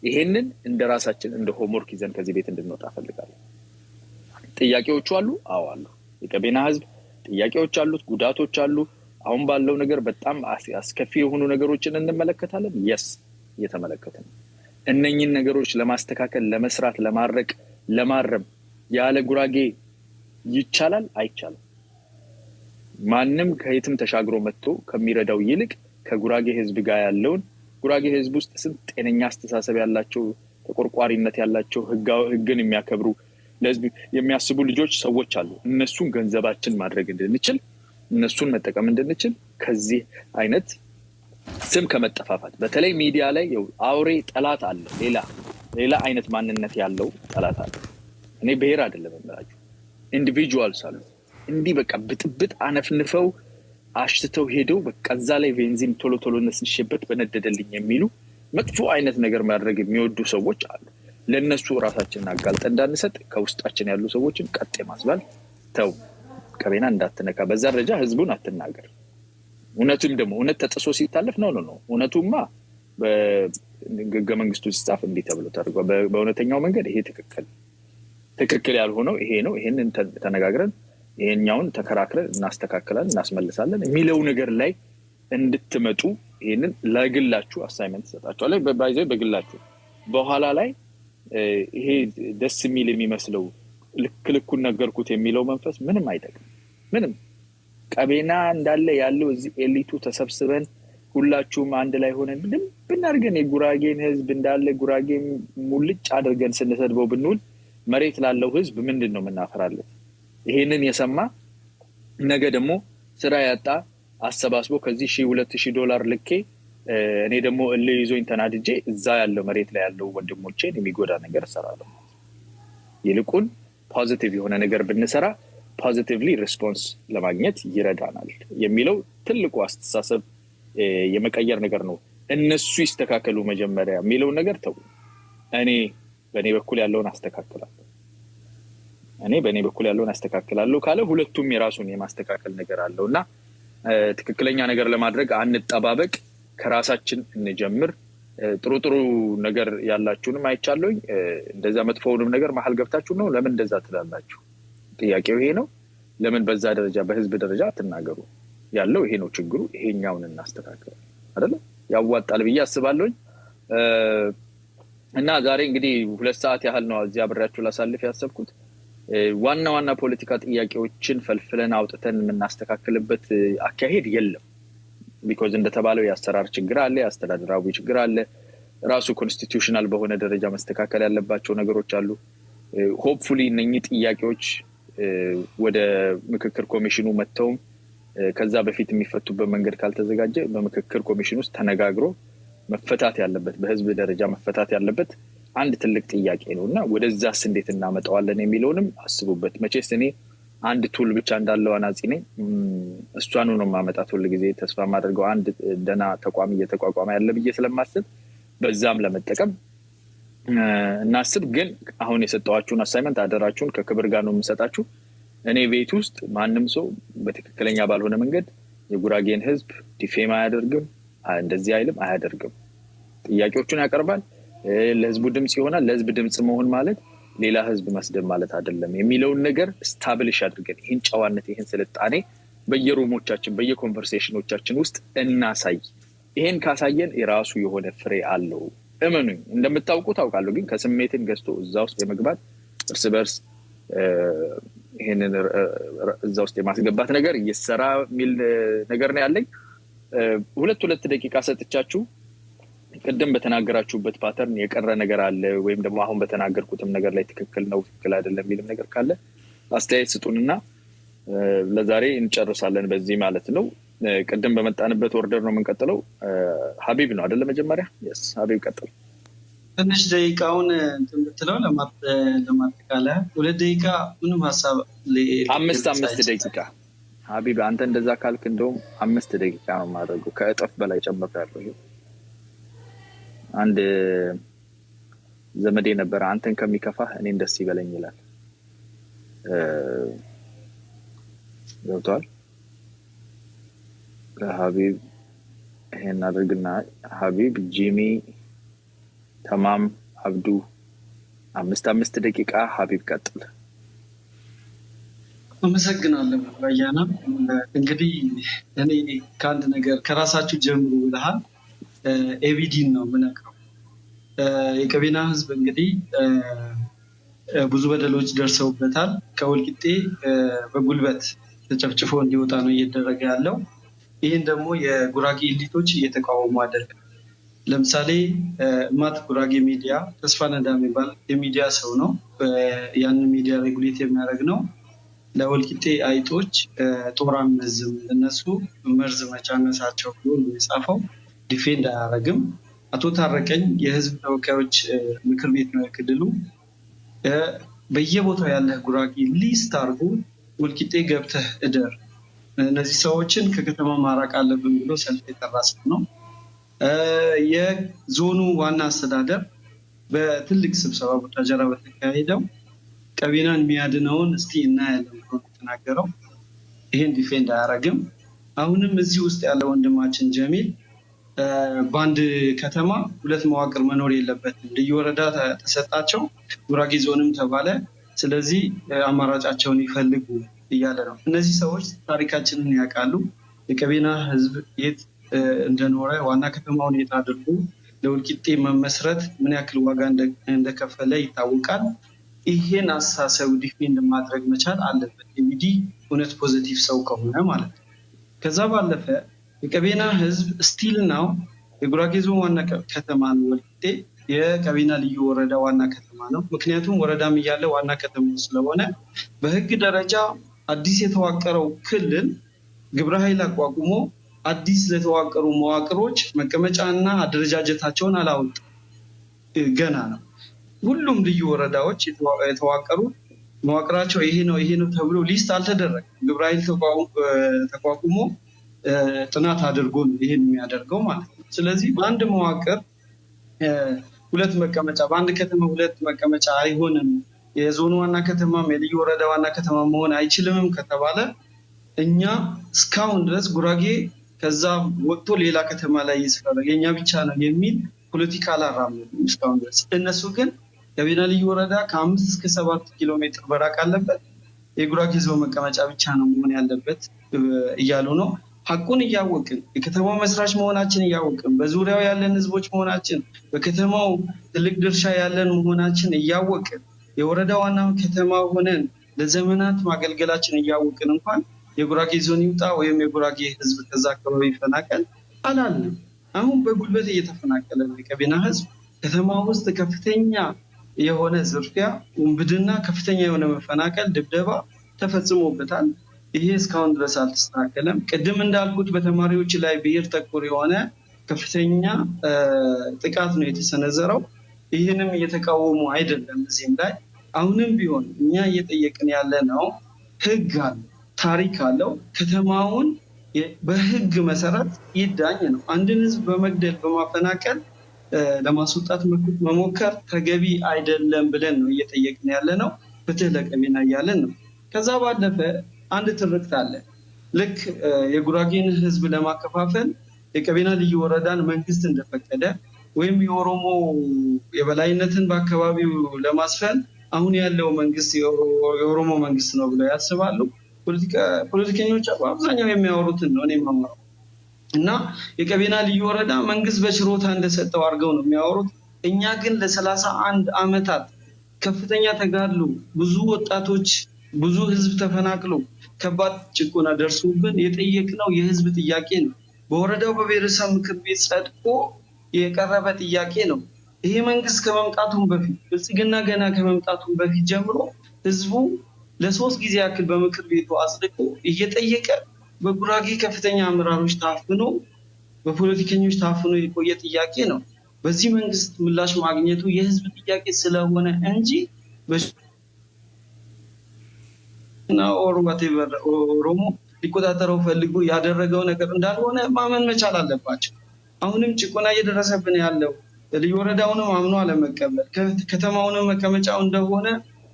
[SPEAKER 1] ይሄንን እንደ ራሳችን እንደ ሆምወርክ ይዘን ከዚህ ቤት እንድንወጣ ፈልጋለሁ። ጥያቄዎቹ አሉ። አዎ አሉ። የቀቤና ህዝብ ጥያቄዎች አሉት፣ ጉዳቶች አሉ። አሁን ባለው ነገር በጣም አስከፊ የሆኑ ነገሮችን እንመለከታለን። የስ እየተመለከትን እነኚህን ነገሮች ለማስተካከል ለመስራት ለማረቅ ለማረም ያለ ጉራጌ ይቻላል አይቻልም? ማንም ከየትም ተሻግሮ መጥቶ ከሚረዳው ይልቅ ከጉራጌ ህዝብ ጋር ያለውን ጉራጌ ህዝብ ውስጥ ስንት ጤነኛ አስተሳሰብ ያላቸው ተቆርቋሪነት ያላቸው ህግን የሚያከብሩ ለህዝብ የሚያስቡ ልጆች ሰዎች አሉ። እነሱን ገንዘባችን ማድረግ እንድንችል እነሱን መጠቀም እንድንችል ከዚህ አይነት ስም ከመጠፋፋት በተለይ ሚዲያ ላይ አውሬ ጠላት አለ። ሌላ አይነት ማንነት ያለው ጠላት አለ። እኔ ብሔር አይደለም እምላችሁ ኢንዲቪጁዋልስ አሉ። እንዲህ በቃ ብጥብጥ አነፍንፈው አሽተው ሄደው በቃ እዛ ላይ ቤንዚን ቶሎ ነስንሽበት በነደደልኝ የሚሉ መጥፎ አይነት ነገር ማድረግ የሚወዱ ሰዎች አሉ። ለነሱ ራሳችንን አጋልጠን እንዳንሰጥ ከውስጣችን ያሉ ሰዎችን ቀጥ ማስባል ተው፣ ቀቤና እንዳትነካ፣ በዛ ደረጃ ህዝቡን አትናገር። እውነቱም ደግሞ እውነት ተጥሶ ሲታለፍ ነው እውነቱማ በህገ መንግስቱ ሲጻፍ እንዲህ ተብሎ ተደርጓል። በእውነተኛው መንገድ ይሄ ትክክል ያልሆነው ይሄ ነው። ይሄንን ተነጋግረን ይሄኛውን ተከራክረን እናስተካክላለን እናስመልሳለን የሚለው ነገር ላይ እንድትመጡ ይሄንን ለግላችሁ አሳይመንት ሰጣችኋለሁ። ባይዘው በግላችሁ በኋላ ላይ ይሄ ደስ የሚል የሚመስለው ልኩን ነገርኩት የሚለው መንፈስ ምንም አይጠቅም። ምንም ቀቤና እንዳለ ያለው እዚህ ኤሊቱ ተሰብስበን ሁላችሁም አንድ ላይ ሆነን ምንም ብናርገን የጉራጌን ህዝብ እንዳለ ጉራጌ ሙልጭ አድርገን ስንሰድበው ብንውል መሬት ላለው ህዝብ ምንድነው የምናፈራለት? ይሄንን የሰማ ነገ ደግሞ ስራ ያጣ አሰባስቦ ከዚህ $2,000 ልኬ እኔ ደግሞ እልይዞኝ ተናድጄ እዛ ያለው መሬት ላይ ያለው ወንድሞቼን የሚጎዳ ነገር እሰራለሁ። ይልቁን ፖዚቲቭ የሆነ ነገር ብንሰራ ፖዚቲቭሊ ሪስፖንስ ለማግኘት ይረዳናል የሚለው ትልቁ አስተሳሰብ የመቀየር ነገር ነው። እነሱ ይስተካከሉ መጀመሪያ የሚለው ነገር ተው፣ እኔ በእኔ በኩል ያለውን አስተካክላለሁ ካለ ሁለቱም የራሱን የማስተካከል ነገር አለውና ትክክለኛ ነገር ለማድረግ አንጠባበቅ፣ ከራሳችን እንጀምር። ጥሩ ነገር ያላችሁንም አይቻለሁኝ። እንደዛ መጥፎውንም ነገር መሀል ገብታችሁ ነው ለምን እንደዛ ትላላችሁ? ጥያቄው ይሄ ነው። ለምን በዛ ደረጃ በህዝብ ደረጃ አትናገሩ? ያለው ይሄ ነው ችግሩ። ይሄኛውን እናስተካክል አይደል? ያዋጣል ብዬ አስባለሁ። እና ዛሬ እንግዲህ 2 ሰዓት ያህል ነው እዚህ አብሬያችሁ ላሳልፍ ያሰብኩት። ዋና ዋና ፖለቲካ ጥያቄዎችን ፈልፍለን አውጥተን የምናስተካክልበት አካሄድ የለም። ቢኮዝ እንደተባለው የአሰራር ችግር አለ፣ የአስተዳደራዊ ችግር አለ፣ ራሱ ኮንስቲቱሽናል በሆነ ደረጃ መስተካከል ያለባቸው ነገሮች አሉ። ሆፕፉሊ እነኚህ ጥያቄዎች ወደ ምክክር ኮሚሽኑ መጥተው ከዛ በፊት የሚፈቱበት መንገድ ካልተዘጋጀ በምክክር ኮሚሽን ውስጥ ተነጋግሮ መፈታት ያለበት በህዝብ ደረጃ መፈታት ያለበት አንድ ትልቅ ጥያቄ ነውና ወደዛስ እንዴት እናመጣዋለን የሚለውንም አስቡበት። መቼስ እኔ አንድ ቱል ብቻ እንዳለው አናጺ ነኝ። እሷን ነው ማመጣት ሁሉ ጊዜ ተስፋ ማድረገው አንድ ደና ተቋም እየተቋቋመ ያለ ብዬ ስለማስብ በዛም ለመጠቀም እናስብ። ግን አሁን የሰጣኋችሁን አሳይመንት አደራችሁን ከክብር ጋር ነው የምሰጣችሁ። እኔ ቤት ውስጥ ማንም ሰው በትክክለኛ ባልሆነ መንገድ የጉራጌን ህዝብ ዲፌም አያደርግም፣ እንደዚህ አይልም፣ አያደርግም። ጥያቄዎቹን ያቀርባል፣ ለህዝቡ ድምጽ ይሆናል። ለህዝብ ድምጽ መሆን ማለት ሌላ ህዝብ መስደብ ማለት አይደለም የሚለውን ነገር ስታብሊሽ አድርገን ይሄን ጨዋነት ይሄን ስልጣኔ በየሩሞቻችን በየኮንቨርሴሽኖቻችን ውስጥ እናሳይ። ይሄን ካሳየን የራሱ የሆነ ፍሬ አለው። እመኑኝ፣ እንደምታውቁ ታውቃለሁ። ግን ከስሜትን ገዝቶ እዛ ውስጥ የመግባት እርስ በርስ ይሄንን እዛ ውስጥ የማስገባት ነገር እየሰራ የሚል ነገር ነው ያለኝ። 2 ደቂቃ ሰጥቻችሁ ቅድም በተናገራችሁበት ፓተርን የቀረ ነገር አለ ወይም ደግሞ አሁን በተናገርኩትም ነገር ላይ ትክክል ነው ትክክል አይደለም የሚልም ነገር ካለ አስተያየት ስጡንና ለዛሬ እንጨርሳለን በዚህ ማለት ነው። ቅድም በመጣንበት ኦርደር ነው የምንቀጥለው። ሀቢብ ነው አይደለ? መጀመሪያ ሀቢብ ቀጥል።
[SPEAKER 2] ትንሽ ደቂቃውን እንትምትለው ለማጠቃለያ 2 ደቂቃ ምንም ሀሳብ
[SPEAKER 1] 5 ደቂቃ ሀቢብ አንተ እንደዛ ካልክ እንደውም 5 ደቂቃ ነው ማድረገው። ከእጥፍ በላይ ጨምሬያለሁ። አንድ ዘመዴ ነበር አንተን ከሚከፋህ እኔን ደስ ይበለኝ ይላል። ገብቷል? ሀቢብ ይሄን አድርግና ሀቢብ ጂሚ ተማም አብዱ 5 ደቂቃ ሀቢብ ቀጥል።
[SPEAKER 2] አመሰግናለሁ ባያና። እንግዲህ እኔ ከአንድ ነገር ከራሳችሁ ጀምሩ ብለሃል። ኤቢዲን ነው የምነግረው። የቀቤና ህዝብ እንግዲህ ብዙ በደሎች ደርሰውበታል። ከወልቂጤ በጉልበት ተጨፍጭፎ እንዲወጣ ነው እየተደረገ ያለው። ይህን ደግሞ የጉራጌ ኤሊቶች እየተቃወሙ አይደለም። ለምሳሌ ማት ጉራጌ ሚዲያ ተስፋ ነዳ የሚባል የሚዲያ ሰው ነው። ያንን ሚዲያ ሬጉሌት የሚያደርግ ነው። ለወልቂጤ አይጦች ጦር አንመዝም፣ እነሱ መርዝ መጫነሳቸው ብሎ ነው የጻፈው። ዲፌንድ አያደርግም። አቶ ታረቀኝ የህዝብ ተወካዮች ምክር ቤት ነው የክልሉ። በየቦታው ያለ ጉራጌ ሊስት አድርጎ ወልቂጤ ገብተህ እደር፣ እነዚህ ሰዎችን ከከተማ ማራቅ አለብን ብሎ ሰልፍ የጠራ ሰው ነው። የዞኑ ዋና አስተዳደር በትልቅ ስብሰባ ቡታጀራ በተካሄደው ቀቤናን የሚያድነውን እስቲ እናያለን ብሎ ተናገረው። ይሄን ዲፌንድ አያደርግም። አሁንም እዚህ ውስጥ ያለው ወንድማችን ጀሚል በአንድ ከተማ 2 መዋቅር መኖር የለበትም፣ ልዩ ወረዳ ተሰጣቸው፣ ጉራጌ ዞንም ተባለ፣ ስለዚህ አማራጫቸውን ይፈልጉ እያለ ነው። እነዚህ ሰዎች ታሪካችንን ያውቃሉ። የቀቤና ህዝብ የት እንደኖረ ዋና ከተማውን የት አድርጎ ለወልቂጤ መመስረት ምን ያክል ዋጋ እንደከፈለ ይታወቃል። ይሄን አስተሳሰብ ዲፌንድ ማድረግ መቻል አለበት ኤቢዲ እውነት ፖዚቲቭ ሰው ከሆነ ማለት ነው። ከዛ ባለፈ የቀቤና ህዝብ ስቲል ነው የጉራጌ ዞን ዋና ከተማ ነው ወልቂጤ። የቀቤና ልዩ ወረዳ ዋና ከተማ ነው። ምክንያቱም ወረዳም እያለ ዋና ከተማ ስለሆነ በህግ ደረጃ አዲስ የተዋቀረው ክልል ግብረ ኃይል አቋቁሞ አዲስ ለተዋቀሩ መዋቅሮች መቀመጫና አደረጃጀታቸውን አላወጡም፣ ገና ነው። ሁሉም ልዩ ወረዳዎች የተዋቀሩ መዋቅራቸው ይሄ ነው ተብሎ ሊስት አልተደረገም። ግብረ ኃይል ተቋቁሞ ጥናት አድርጎ ነው ይሄን የሚያደርገው ማለት ነው። ስለዚህ በአንድ መዋቅር 2 መቀመጫ በአንድ ከተማ 2 መቀመጫ አይሆንም፣ የዞኑ ዋና ከተማም የልዩ ወረዳ ዋና ከተማ መሆን አይችልምም ከተባለ እኛ እስካሁን ድረስ ጉራጌ ከዛ ወጥቶ ሌላ ከተማ ላይ ይስፈር የኛ ብቻ ነው የሚል ፖለቲካ አላራመዱም እስካሁን ድረስ። እነሱ ግን ቀቤና ልዩ ወረዳ ከ5 እስከ 7 ኪሎ ሜትር በራቅ አለበት። የጉራጌ ዞን መቀመጫ ብቻ ነው መሆን ያለበት እያሉ ነው። ሐቁን እያወቅን የከተማው መስራች መሆናችን እያወቅን በዙሪያው ያለን ህዝቦች መሆናችን በከተማው ትልቅ ድርሻ ያለን መሆናችን እያወቅን የወረዳ ዋና ከተማ ሆነን ለዘመናት ማገልገላችን እያወቅን እንኳን የጉራጌ ዞን ይውጣ ወይም የጉራጌ ህዝብ ከዛ አካባቢ ይፈናቀል አላልንም። አሁን በጉልበት እየተፈናቀለ ነው የቀቤና ህዝብ። ከተማ ውስጥ ከፍተኛ የሆነ ዝርፊያ፣ ውንብድና፣ ከፍተኛ የሆነ መፈናቀል፣ ድብደባ ተፈጽሞበታል። ይሄ እስካሁን ድረስ አልተስተካከለም። ቅድም እንዳልኩት በተማሪዎች ላይ ብሔር ተኮር የሆነ ከፍተኛ ጥቃት ነው የተሰነዘረው። ይህንም እየተቃወሙ አይደለም። እዚህም ላይ አሁንም ቢሆን እኛ እየጠየቅን ያለ ነው፣ ህግ አለ፣ ታሪክ አለው። ከተማውን በህግ መሰረት ይዳኝ ነው። አንድን ህዝብ በመግደል በማፈናቀል ለማስወጣት መሞከር ተገቢ አይደለም ብለን ነው እየጠየቅን ያለ ነው። ፍትህ ለቀቤና እያለን ነው። ከዛ ባለፈ አንድ ትርክት አለ። ልክ የጉራጌን ህዝብ ለማከፋፈል የቀቤና ልዩ ወረዳን መንግስት እንደፈቀደ ወይም የኦሮሞ የበላይነትን በአካባቢው ለማስፈን አሁን ያለው መንግስት የኦሮሞ መንግስት ነው ብለው ያስባሉ። ፖለቲከኞች በአብዛኛው የሚያወሩትን ነው እኔ የማወራው። እና የቀቤና ልዩ ወረዳ መንግስት በችሮታ እንደሰጠው አድርገው ነው የሚያወሩት። እኛ ግን ለ31 ዓመታት ከፍተኛ ተጋድሎ፣ ብዙ ወጣቶች፣ ብዙ ህዝብ ተፈናቅሎ ከባድ ጭቆና ደርሶብን የጠየቅነው የህዝብ ጥያቄ ነው። በወረዳው በብሔረሰብ ምክር ቤት ጸድቆ የቀረበ ጥያቄ ነው። ይሄ መንግስት ከመምጣቱም በፊት ብልጽግና ገና ከመምጣቱም በፊት ጀምሮ ህዝቡ ለ3 ጊዜ ያክል በምክር ቤቱ አጽድቆ እየጠየቀ በጉራጌ ከፍተኛ አመራሮች ታፍኖ በፖለቲከኞች ታፍኖ የቆየ ጥያቄ ነው። በዚህ መንግስት ምላሽ ማግኘቱ የህዝብ ጥያቄ ስለሆነ እንጂ ኦሮሞ ሊቆጣጠረው ፈልጎ ያደረገው ነገር እንዳልሆነ ማመን መቻል አለባቸው። አሁንም ጭቆና እየደረሰብን ያለው ልዩ ወረዳውንም አምኖ አለመቀበል፣ ከተማውንም መቀመጫው እንደሆነ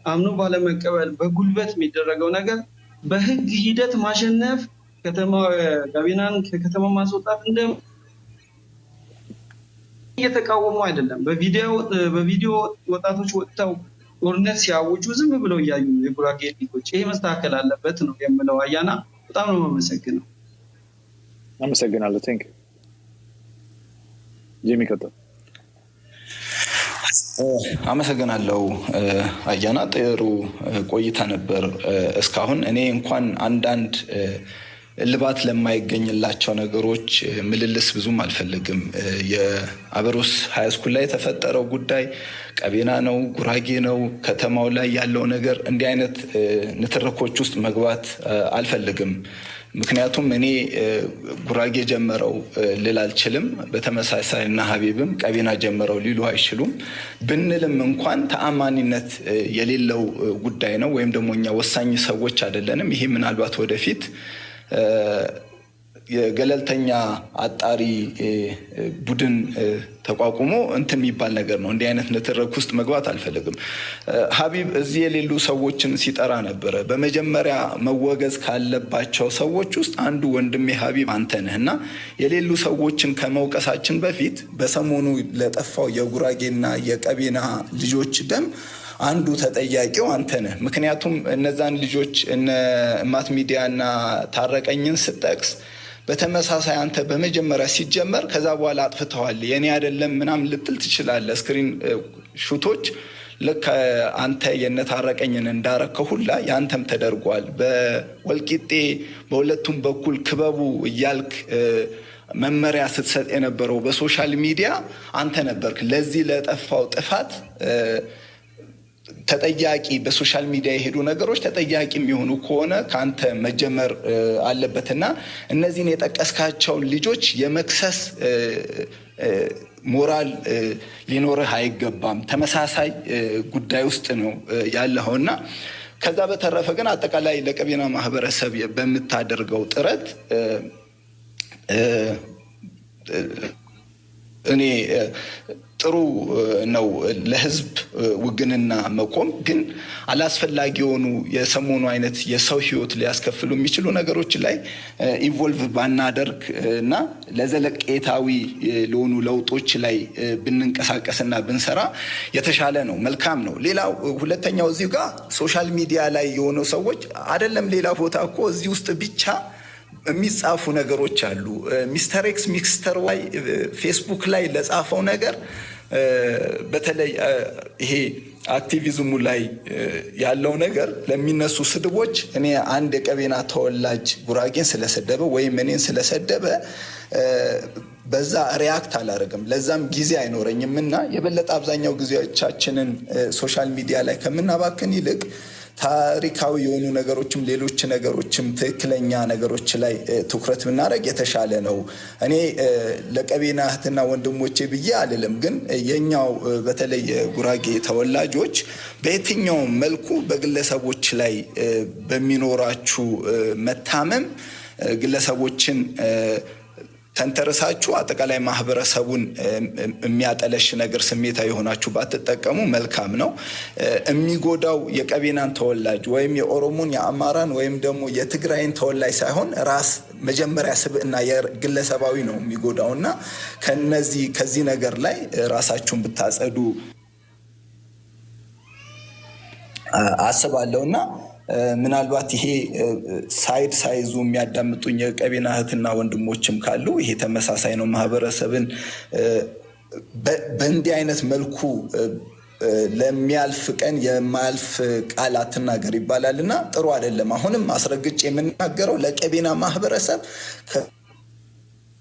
[SPEAKER 2] አምኖ ባለመቀበል በጉልበት የሚደረገው ነገር በህግ ሂደት ማሸነፍ ቀቤናን ከከተማ ማስወጣት እንደ እየተቃወሙ አይደለም። በቪዲዮ ወጣቶች ወጥተው ጦርነት ሲያውጁ ዝም ብለው እያዩ ነው የጉራጌ ሊጎች። ይሄ መስተካከል አለበት ነው የምለው። አያና በጣም ነው የማመሰግነው።
[SPEAKER 1] አመሰግናለሁ። ቴንክ ጂሚ ቀጥል።
[SPEAKER 3] አመሰግናለሁ አያና፣ ጥሩ ቆይታ ነበር እስካሁን። እኔ እንኳን አንዳንድ እልባት ለማይገኝላቸው ነገሮች ምልልስ ብዙም አልፈልግም። የአበሮስ ሃይስኩል ላይ የተፈጠረው ጉዳይ ቀቤና ነው ጉራጌ ነው ከተማው ላይ ያለው ነገር እንዲህ አይነት ንትርኮች ውስጥ መግባት አልፈልግም። ምክንያቱም እኔ ጉራጌ ጀመረው ልል አልችልም። በተመሳሳይ እና ሀቢብም ቀቤና ጀመረው ሊሉ አይችሉም። ብንልም እንኳን ተአማኒነት የሌለው ጉዳይ ነው፣ ወይም ደግሞ እኛ ወሳኝ ሰዎች አይደለንም። ይሄ ምናልባት ወደፊት የገለልተኛ አጣሪ ቡድን ተቋቁሞ እንትን የሚባል ነገር ነው። እንዲህ አይነት ንትርክ ውስጥ መግባት አልፈልግም። ሀቢብ እዚህ የሌሉ ሰዎችን ሲጠራ ነበረ። በመጀመሪያ መወገዝ ካለባቸው ሰዎች ውስጥ አንዱ ወንድሜ ሀቢብ አንተ ነህ እና የሌሉ ሰዎችን ከመውቀሳችን በፊት በሰሞኑ ለጠፋው የጉራጌና የቀቤና ልጆች ደም አንዱ ተጠያቂው አንተ ነህ። ምክንያቱም እነዛን ልጆች እነ እማት ሚዲያ እና ታረቀኝን ስጠቅስ በተመሳሳይ አንተ በመጀመሪያ ሲጀመር ከዛ በኋላ አጥፍተዋል የኔ አይደለም ምናምን ልትል ትችላለህ። ስክሪን ሹቶች ልክ አንተ የነታረቀኝን እንዳረከው ሁላ ያንተም ተደርጓል። በወልቂጤ በሁለቱም በኩል ክበቡ እያልክ መመሪያ ስትሰጥ የነበረው በሶሻል ሚዲያ አንተ ነበርክ። ለዚህ ለጠፋው ጥፋት ተጠያቂ በሶሻል ሚዲያ የሄዱ ነገሮች ተጠያቂ የሚሆኑ ከሆነ ከአንተ መጀመር አለበትና እነዚህን የጠቀስካቸውን ልጆች የመክሰስ ሞራል ሊኖርህ አይገባም። ተመሳሳይ ጉዳይ ውስጥ ነው ያለኸውና ከዛ በተረፈ ግን አጠቃላይ ለቀቤና ማህበረሰብ በምታደርገው ጥረት እኔ ጥሩ ነው ለህዝብ ውግንና መቆም። ግን አላስፈላጊ የሆኑ የሰሞኑ አይነት የሰው ህይወት ሊያስከፍሉ የሚችሉ ነገሮች ላይ ኢንቮልቭ ባናደርግ እና ለዘለቄታዊ ለሆኑ ለውጦች ላይ ብንንቀሳቀስና ብንሰራ የተሻለ ነው፣ መልካም ነው። ሌላው ሁለተኛው እዚህ ጋር ሶሻል ሚዲያ ላይ የሆኑ ሰዎች አይደለም ሌላ ቦታ እኮ እዚህ ውስጥ ብቻ የሚጻፉ ነገሮች አሉ። ሚስተር ኤክስ ሚስተር ዋይ ፌስቡክ ላይ ለጻፈው ነገር በተለይ ይሄ አክቲቪዝሙ ላይ ያለው ነገር ለሚነሱ ስድቦች እኔ አንድ የቀቤና ተወላጅ ጉራጌን ስለሰደበ ወይም እኔን ስለሰደበ በዛ ሪያክት አላደርግም፣ ለዛም ጊዜ አይኖረኝም እና የበለጠ አብዛኛው ጊዜዎቻችንን ሶሻል ሚዲያ ላይ ከምናባክን ይልቅ ታሪካዊ የሆኑ ነገሮችም ሌሎች ነገሮችም ትክክለኛ ነገሮች ላይ ትኩረት ብናደርግ የተሻለ ነው። እኔ ለቀቤና እህትና ወንድሞቼ ብዬ አልልም፣ ግን የኛው በተለይ ጉራጌ ተወላጆች በየትኛውም መልኩ በግለሰቦች ላይ በሚኖራችሁ መታመም ግለሰቦችን ተንተርሳችሁ አጠቃላይ ማህበረሰቡን የሚያጠለሽ ነገር ስሜታዊ የሆናችሁ ባትጠቀሙ መልካም ነው። የሚጎዳው የቀቤናን ተወላጅ ወይም የኦሮሞን የአማራን ወይም ደግሞ የትግራይን ተወላጅ ሳይሆን ራስ መጀመሪያ ስብዕና የግለሰባዊ ነው የሚጎዳው እና ከዚህ ነገር ላይ ራሳችሁን ብታጸዱ አስባለሁና ምናልባት ይሄ ሳይድ ሳይዙ የሚያዳምጡኝ የቀቤና እህትና ወንድሞችም ካሉ ይሄ ተመሳሳይ ነው። ማህበረሰብን በእንዲህ አይነት መልኩ ለሚያልፍ ቀን የማያልፍ ቃል አትናገር ይባላል እና ጥሩ አይደለም። አሁንም አስረግጬ የምናገረው ለቀቤና ማህበረሰብ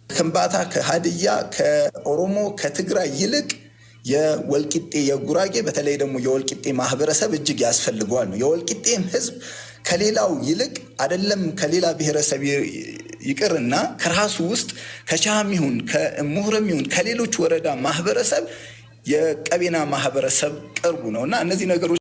[SPEAKER 3] ከከምባታ፣ ከሀድያ፣ ከኦሮሞ፣ ከትግራይ ይልቅ የወልቂጤ የጉራጌ በተለይ ደግሞ የወልቂጤ ማህበረሰብ እጅግ ያስፈልገዋል ነው። የወልቂጤም ህዝብ ከሌላው ይልቅ አይደለም ከሌላ ብሔረሰብ ይቅርና ከራሱ ውስጥ ከቻም ይሁን ከምሁርም ይሁን ከሌሎች ወረዳ ማህበረሰብ የቀቤና ማህበረሰብ ቅርቡ ነው እና እነዚህ ነገሮች